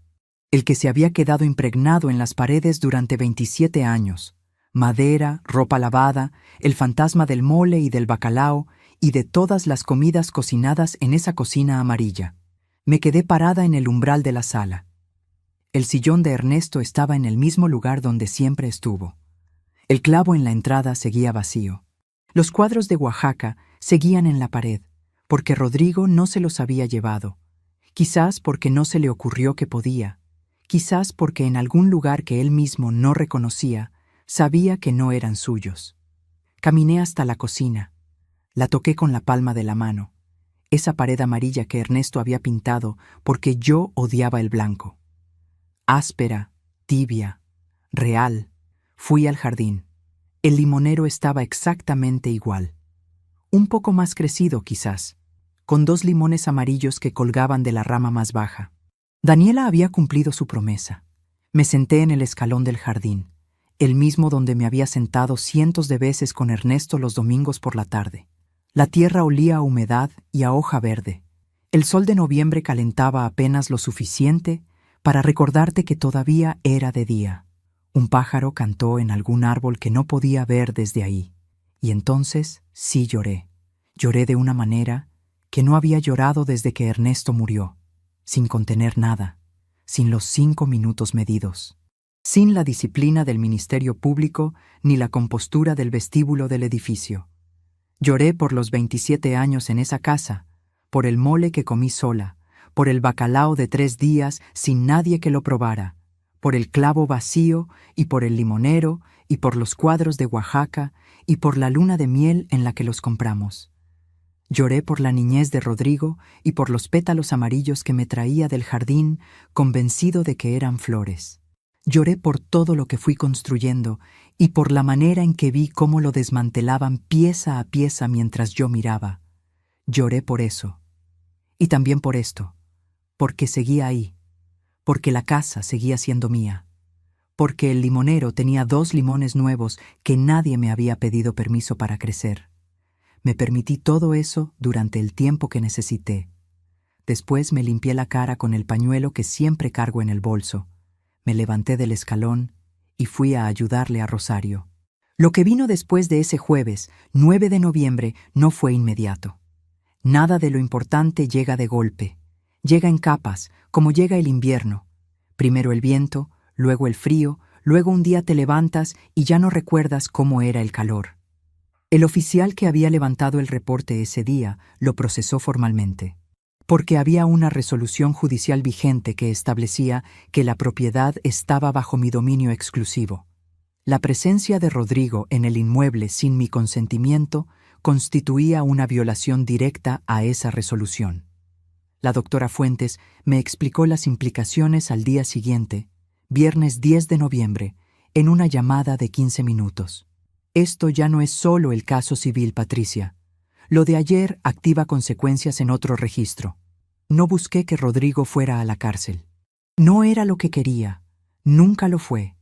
El que se había quedado impregnado en las paredes durante 27 años. Madera, ropa lavada, el fantasma del mole y del bacalao y de todas las comidas cocinadas en esa cocina amarilla. Me quedé parada en el umbral de la sala. El sillón de Ernesto estaba en el mismo lugar donde siempre estuvo. El clavo en la entrada seguía vacío. Los cuadros de Oaxaca seguían en la pared, porque Rodrigo no se los había llevado. Quizás porque no se le ocurrió que podía. Quizás porque en algún lugar que él mismo no reconocía, sabía que no eran suyos. Caminé hasta la cocina. La toqué con la palma de la mano. Esa pared amarilla que Ernesto había pintado porque yo odiaba el blanco. Áspera, tibia, real. Fui al jardín. El limonero estaba exactamente igual. Un poco más crecido, quizás, con 2 limones amarillos que colgaban de la rama más baja. Daniela había cumplido su promesa. Me senté en el escalón del jardín, el mismo donde me había sentado cientos de veces con Ernesto los domingos por la tarde. La tierra olía a humedad y a hoja verde. El sol de noviembre calentaba apenas lo suficiente para recordarte que todavía era de día. Un pájaro cantó en algún árbol que no podía ver desde ahí. Y entonces sí lloré. Lloré de una manera que no había llorado desde que Ernesto murió. Sin contener nada, sin los 5 minutos medidos, sin la disciplina del Ministerio Público ni la compostura del vestíbulo del edificio. Lloré por los 27 años en esa casa, por el mole que comí sola, por el bacalao de 3 días sin nadie que lo probara, por el clavo vacío y por el limonero y por los cuadros de Oaxaca y por la luna de miel en la que los compramos. Lloré por la niñez de Rodrigo y por los pétalos amarillos que me traía del jardín, convencido de que eran flores. Lloré por todo lo que fui construyendo y por la manera en que vi cómo lo desmantelaban pieza a pieza mientras yo miraba. Lloré por eso. Y también por esto, porque seguía ahí, porque la casa seguía siendo mía, porque el limonero tenía 2 limones nuevos que nadie me había pedido permiso para crecer. Me permití todo eso durante el tiempo que necesité. Después me limpié la cara con el pañuelo que siempre cargo en el bolso. Me levanté del escalón y fui a ayudarle a Rosario. Lo que vino después de ese jueves, 9 de noviembre, no fue inmediato. Nada de lo importante llega de golpe. Llega en capas, como llega el invierno. Primero el viento, luego el frío, luego un día te levantas y ya no recuerdas cómo era el calor. El oficial que había levantado el reporte ese día lo procesó formalmente, porque había una resolución judicial vigente que establecía que la propiedad estaba bajo mi dominio exclusivo. La presencia de Rodrigo en el inmueble sin mi consentimiento constituía una violación directa a esa resolución. La doctora Fuentes me explicó las implicaciones al día siguiente, viernes 10 de noviembre, en una llamada de 15 minutos. Esto ya no es solo el caso civil, Patricia. Lo de ayer activa consecuencias en otro registro. No busqué que Rodrigo fuera a la cárcel. No era lo que quería. Nunca lo fue.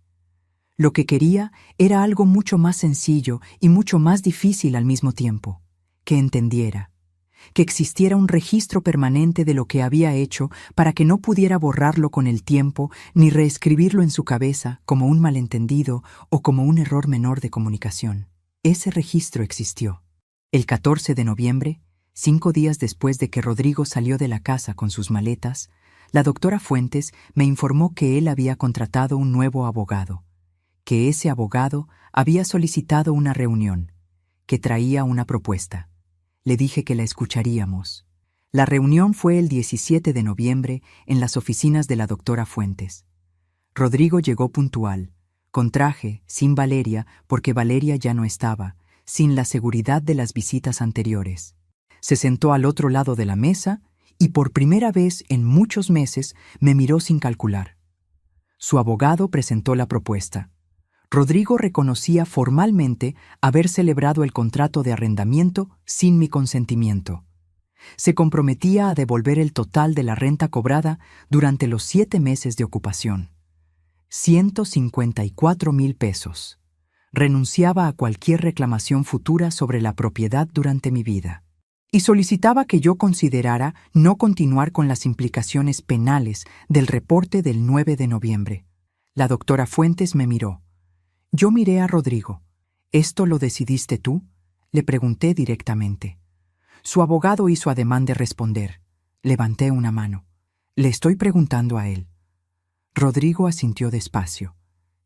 Lo que quería era algo mucho más sencillo y mucho más difícil al mismo tiempo. Que entendiera. Que existiera un registro permanente de lo que había hecho para que no pudiera borrarlo con el tiempo ni reescribirlo en su cabeza como un malentendido o como un error menor de comunicación. Ese registro existió. El 14 de noviembre, 5 días después de que Rodrigo salió de la casa con sus maletas, la doctora Fuentes me informó que él había contratado un nuevo abogado, que ese abogado había solicitado una reunión, que traía una propuesta. Le dije que la escucharíamos. La reunión fue el 17 de noviembre en las oficinas de la doctora Fuentes. Rodrigo llegó puntual, con traje, sin Valeria, porque Valeria ya no estaba, sin la seguridad de las visitas anteriores. Se sentó al otro lado de la mesa y por primera vez en muchos meses me miró sin calcular. Su abogado presentó la propuesta. Rodrigo reconocía formalmente haber celebrado el contrato de arrendamiento sin mi consentimiento. Se comprometía a devolver el total de la renta cobrada durante los 7 meses de ocupación. 154,000 pesos. Renunciaba a cualquier reclamación futura sobre la propiedad durante mi vida. Y solicitaba que yo considerara no continuar con las implicaciones penales del reporte del 9 de noviembre. La doctora Fuentes me miró. Yo miré a Rodrigo. ¿Esto lo decidiste tú?, le pregunté directamente. Su abogado hizo ademán de responder. Levanté una mano. Le estoy preguntando a él. Rodrigo asintió despacio.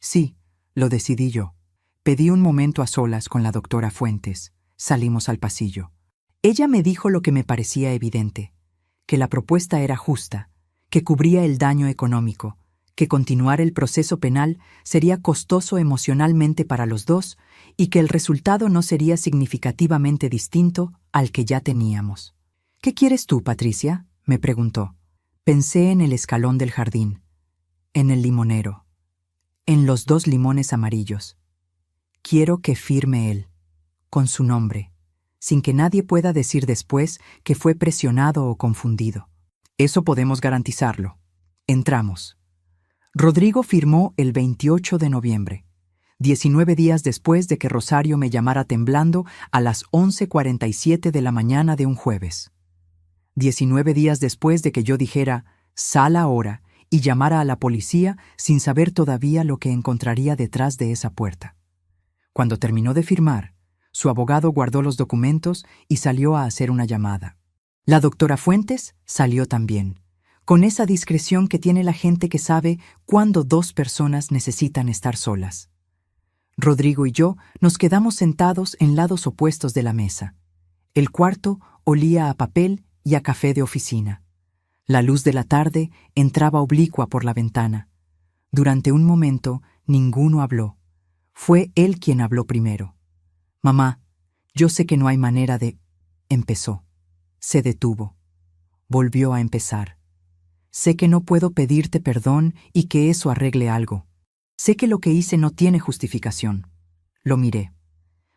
Sí, lo decidí yo. Pedí un momento a solas con la doctora Fuentes. Salimos al pasillo. Ella me dijo lo que me parecía evidente, que la propuesta era justa, que cubría el daño económico, que continuar el proceso penal sería costoso emocionalmente para los dos y que el resultado no sería significativamente distinto al que ya teníamos. ¿Qué quieres tú, Patricia?, me preguntó. Pensé en el escalón del jardín, en el limonero, en los 2 limones amarillos. Quiero que firme él, con su nombre, sin que nadie pueda decir después que fue presionado o confundido. Eso podemos garantizarlo. Entramos. Rodrigo firmó el 28 de noviembre, 19 días después de que Rosario me llamara temblando a las 11:47 de la mañana de un jueves. 19 días después de que yo dijera, sal ahora, y llamara a la policía sin saber todavía lo que encontraría detrás de esa puerta. Cuando terminó de firmar, su abogado guardó los documentos y salió a hacer una llamada. La doctora Fuentes salió también, con esa discreción que tiene la gente que sabe cuándo 2 personas necesitan estar solas. Rodrigo y yo nos quedamos sentados en lados opuestos de la mesa. El cuarto olía a papel y a café de oficina. La luz de la tarde entraba oblicua por la ventana. Durante un momento, ninguno habló. Fue él quien habló primero. «Mamá, yo sé que no hay manera de...» Empezó. Se detuvo. Volvió a empezar. «Sé que no puedo pedirte perdón y que eso arregle algo. Sé que lo que hice no tiene justificación». Lo miré.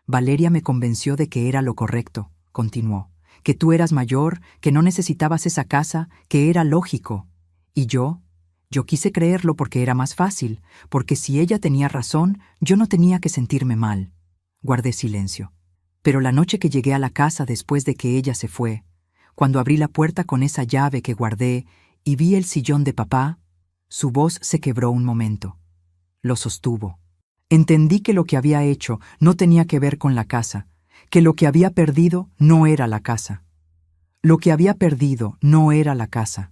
«Valeria me convenció de que era lo correcto», continuó. «Que tú eras mayor, que no necesitabas esa casa, que era lógico. Y yo quise creerlo porque era más fácil, porque si ella tenía razón, yo no tenía que sentirme mal». Guardé silencio. Pero la noche que llegué a la casa después de que ella se fue, Cuando abrí la puerta con esa llave que guardé y vi el sillón de papá, su voz se quebró un momento. Lo sostuvo. Entendí que lo que había hecho no tenía que ver con la casa, que lo que había perdido no era la casa. Lo que había perdido no era la casa.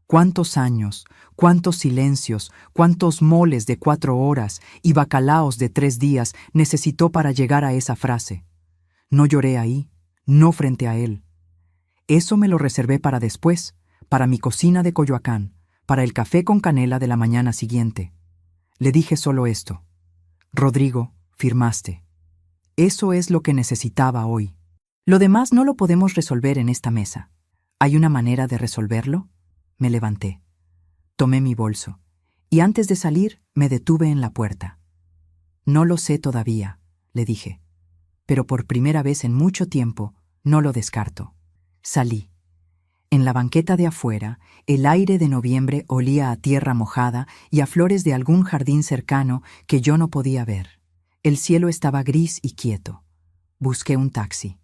Cuántos años, cuántos silencios, cuántos moles de 4 horas y bacalaos de 3 días necesitó para llegar a esa frase. No lloré ahí, no frente a él. Eso me lo reservé para después, para mi cocina de Coyoacán, para el café con canela de la mañana siguiente. Le dije solo esto. Rodrigo, firmaste. Eso es lo que necesitaba hoy. Lo demás no lo podemos resolver en esta mesa. ¿Hay una manera de resolverlo? Me levanté. Tomé mi bolso, y antes de salir me detuve en la puerta. No lo sé todavía, le dije, pero por primera vez en mucho tiempo no lo descarto. Salí. En la banqueta de afuera, el aire de noviembre olía a tierra mojada y a flores de algún jardín cercano que yo no podía ver. El cielo estaba gris y quieto. Busqué un taxi.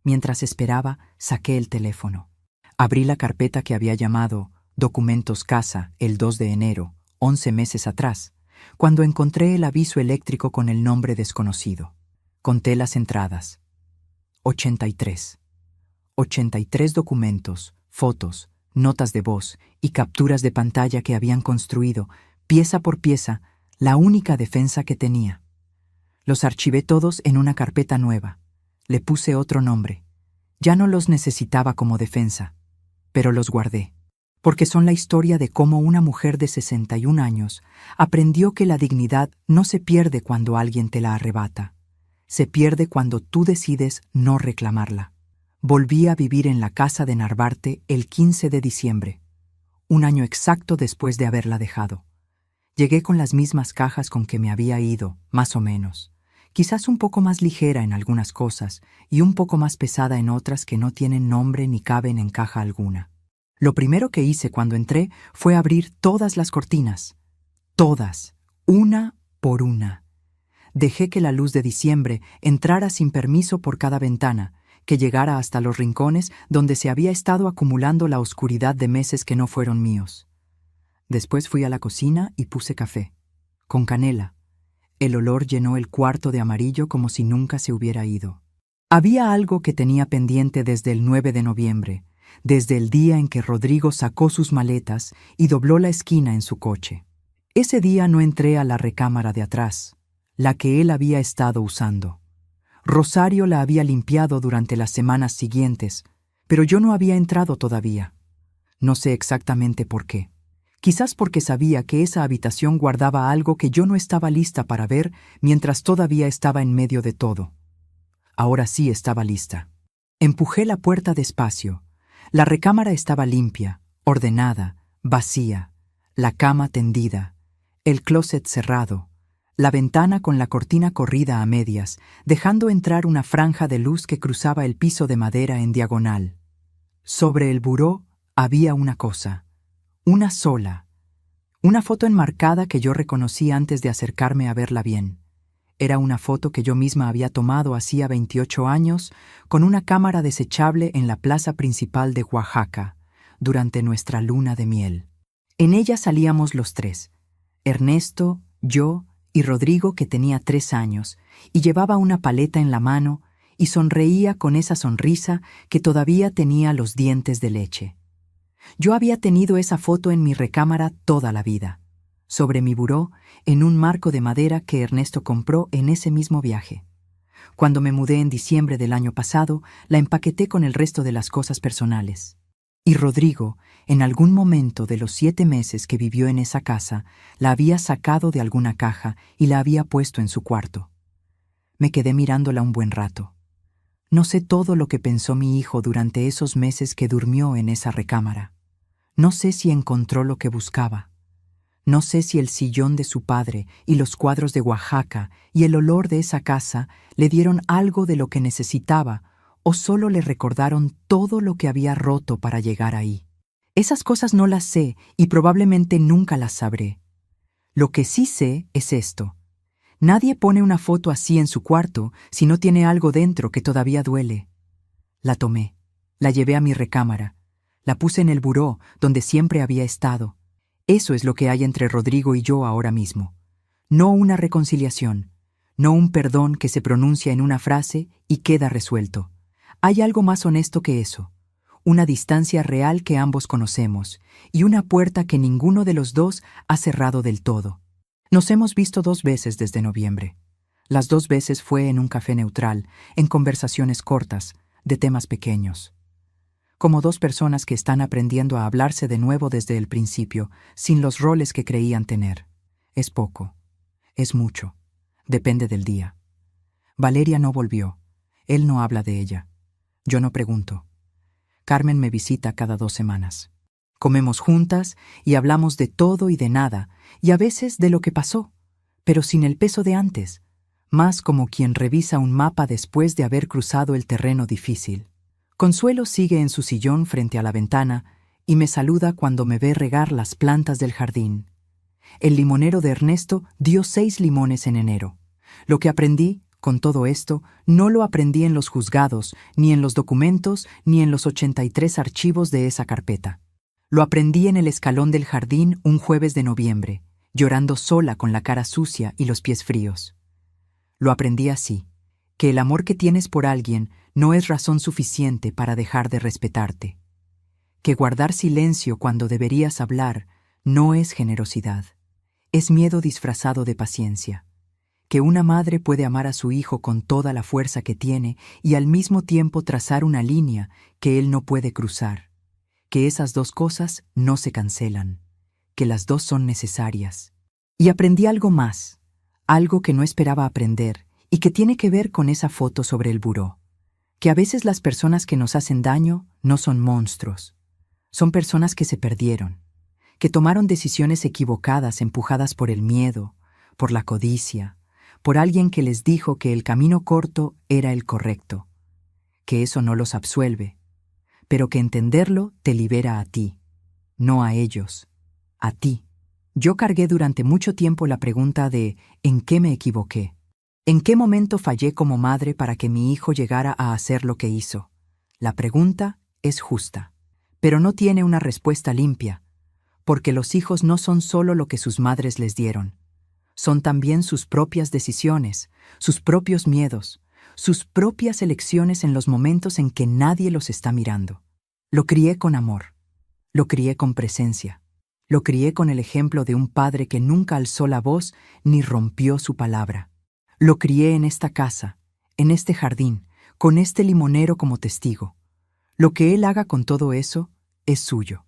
Mientras esperaba, saqué el teléfono. Abrí la carpeta que había llamado Documentos Casa el 2 de enero, 11 meses atrás, cuando encontré el aviso eléctrico con el nombre desconocido. Conté las entradas. 83. 83 documentos, fotos, notas de voz y capturas de pantalla que habían construido, pieza por pieza, la única defensa que tenía. Los archivé todos en una carpeta nueva. Le puse otro nombre. Ya no los necesitaba como defensa, pero los guardé, porque son la historia de cómo una mujer de 61 años aprendió que la dignidad no se pierde cuando alguien te la arrebata. Se pierde cuando tú decides no reclamarla. Volví a vivir en la casa de Narvarte el 15 de diciembre, un año exacto después de haberla dejado. Llegué con las mismas cajas con que me había ido, más o menos. Quizás un poco más ligera en algunas cosas y un poco más pesada en otras que no tienen nombre ni caben en caja alguna. Lo primero que hice cuando entré fue abrir todas las cortinas. Todas, una por una. Dejé que la luz de diciembre entrara sin permiso por cada ventana, que llegara hasta los rincones donde se había estado acumulando la oscuridad de meses que no fueron míos. Después fui a la cocina y puse café, con canela. El olor llenó el cuarto de amarillo como si nunca se hubiera ido. Había algo que tenía pendiente desde el 9 de noviembre, desde el día en que Rodrigo sacó sus maletas y dobló la esquina en su coche. Ese día no entré a la recámara de atrás, la que él había estado usando. Rosario la había limpiado durante las semanas siguientes, pero yo no había entrado todavía. No sé exactamente por qué. Quizás porque sabía que esa habitación guardaba algo que yo no estaba lista para ver mientras todavía estaba en medio de todo. Ahora sí estaba lista. Empujé la puerta despacio. La recámara estaba limpia, ordenada, vacía, la cama tendida, el closet cerrado, la ventana con la cortina corrida a medias, dejando entrar una franja de luz que cruzaba el piso de madera en diagonal. Sobre el buró había una cosa, una sola, una foto enmarcada que yo reconocí antes de acercarme a verla bien. Era una foto que yo misma había tomado hacía 28 años con una cámara desechable en la plaza principal de Oaxaca, durante nuestra luna de miel. En ella salíamos los tres, Ernesto, yo y Rodrigo, que tenía 3 años, y llevaba una paleta en la mano y sonreía con esa sonrisa que todavía tenía los dientes de leche. Yo había tenido esa foto en mi recámara toda la vida, sobre mi buró, en un marco de madera que Ernesto compró en ese mismo viaje. Cuando me mudé en diciembre del año pasado, la empaqueté con el resto de las cosas personales. Y Rodrigo, en algún momento de los 7 meses que vivió en esa casa, la había sacado de alguna caja y la había puesto en su cuarto. Me quedé mirándola un buen rato. No sé todo lo que pensó mi hijo durante esos meses que durmió en esa recámara. No sé si encontró lo que buscaba. No sé si el sillón de su padre y los cuadros de Oaxaca y el olor de esa casa le dieron algo de lo que necesitaba o solo le recordaron todo lo que había roto para llegar ahí. Esas cosas no las sé y probablemente nunca las sabré. Lo que sí sé es esto. Nadie pone una foto así en su cuarto si no tiene algo dentro que todavía duele. La tomé, La llevé a mi recámara. La puse en el buró, donde siempre había estado. Eso es lo que hay entre Rodrigo y yo ahora mismo. No una reconciliación, no un perdón que se pronuncia en una frase y queda resuelto. Hay algo más honesto que eso. Una distancia real que ambos conocemos y una puerta que ninguno de los dos ha cerrado del todo. Nos hemos visto 2 veces desde noviembre. Las 2 veces fue en un café neutral, en conversaciones cortas, de temas pequeños. Como 2 personas que están aprendiendo a hablarse de nuevo desde el principio, sin los roles que creían tener. Es poco. Es mucho. Depende del día. Valeria no volvió. Él no habla de ella. Yo no pregunto. Carmen me visita cada 2 semanas. Comemos juntas y hablamos de todo y de nada, y a veces de lo que pasó, pero sin el peso de antes, más como quien revisa un mapa después de haber cruzado el terreno difícil. Consuelo sigue en su sillón frente a la ventana y me saluda cuando me ve regar las plantas del jardín. El limonero de Ernesto dio 6 limones en enero. Lo que aprendí, con todo esto, no lo aprendí en los juzgados, ni en los documentos, ni en los 83 archivos de esa carpeta. Lo aprendí en el escalón del jardín un jueves de noviembre, llorando sola con la cara sucia y los pies fríos. Lo aprendí así, que el amor que tienes por alguien no es razón suficiente para dejar de respetarte. Que guardar silencio cuando deberías hablar no es generosidad, es miedo disfrazado de paciencia. Que una madre puede amar a su hijo con toda la fuerza que tiene y al mismo tiempo trazar una línea que él no puede cruzar. Que esas 2 cosas no se cancelan, que las 2 son necesarias. Y aprendí algo más, algo que no esperaba aprender y que tiene que ver con esa foto sobre el buró. Que a veces las personas que nos hacen daño no son monstruos, son personas que se perdieron, que tomaron decisiones equivocadas empujadas por el miedo, por la codicia, por alguien que les dijo que el camino corto era el correcto, que eso no los absuelve, pero que entenderlo te libera a ti, no a ellos, a ti. Yo cargué durante mucho tiempo la pregunta de ¿en qué me equivoqué? ¿En qué momento fallé como madre para que mi hijo llegara a hacer lo que hizo? La pregunta es justa, pero no tiene una respuesta limpia, porque los hijos no son solo lo que sus madres les dieron. Son también sus propias decisiones, sus propios miedos, sus propias elecciones en los momentos en que nadie los está mirando. Lo crié con amor, lo crié con presencia, lo crié con el ejemplo de un padre que nunca alzó la voz ni rompió su palabra. Lo crié en esta casa, en este jardín, con este limonero como testigo. Lo que él haga con todo eso es suyo.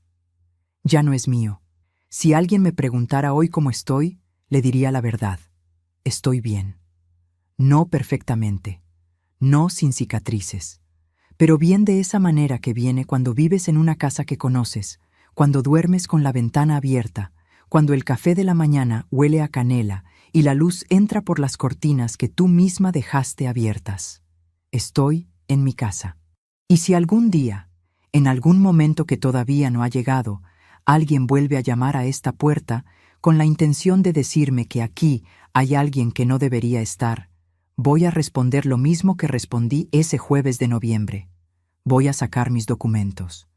Ya no es mío. Si alguien me preguntara hoy cómo estoy, le diría la verdad. Estoy bien. No perfectamente. No sin cicatrices. Pero bien de esa manera que viene cuando vives en una casa que conoces, cuando duermes con la ventana abierta, cuando el café de la mañana huele a canela y la luz entra por las cortinas que tú misma dejaste abiertas. Estoy en mi casa. Y si algún día, en algún momento que todavía no ha llegado, alguien vuelve a llamar a esta puerta con la intención de decirme que aquí hay alguien que no debería estar, voy a responder lo mismo que respondí ese jueves de noviembre. Voy a sacar mis documentos.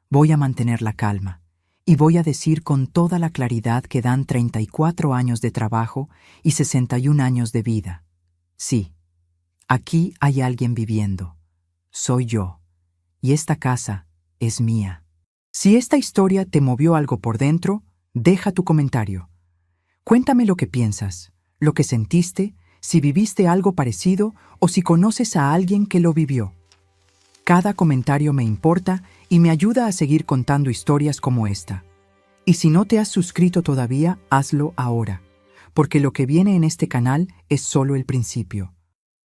Voy a mantener la calma. Y voy a decir con toda la claridad que dan 34 años de trabajo y 61 años de vida. Sí, aquí hay alguien viviendo. Soy yo. Y esta casa es mía. Si esta historia te movió algo por dentro, deja tu comentario. Cuéntame lo que piensas, lo que sentiste, si viviste algo parecido o si conoces a alguien que lo vivió. Cada comentario me importa y me ayuda a seguir contando historias como esta. Y si no te has suscrito todavía, hazlo ahora, porque lo que viene en este canal es solo el principio.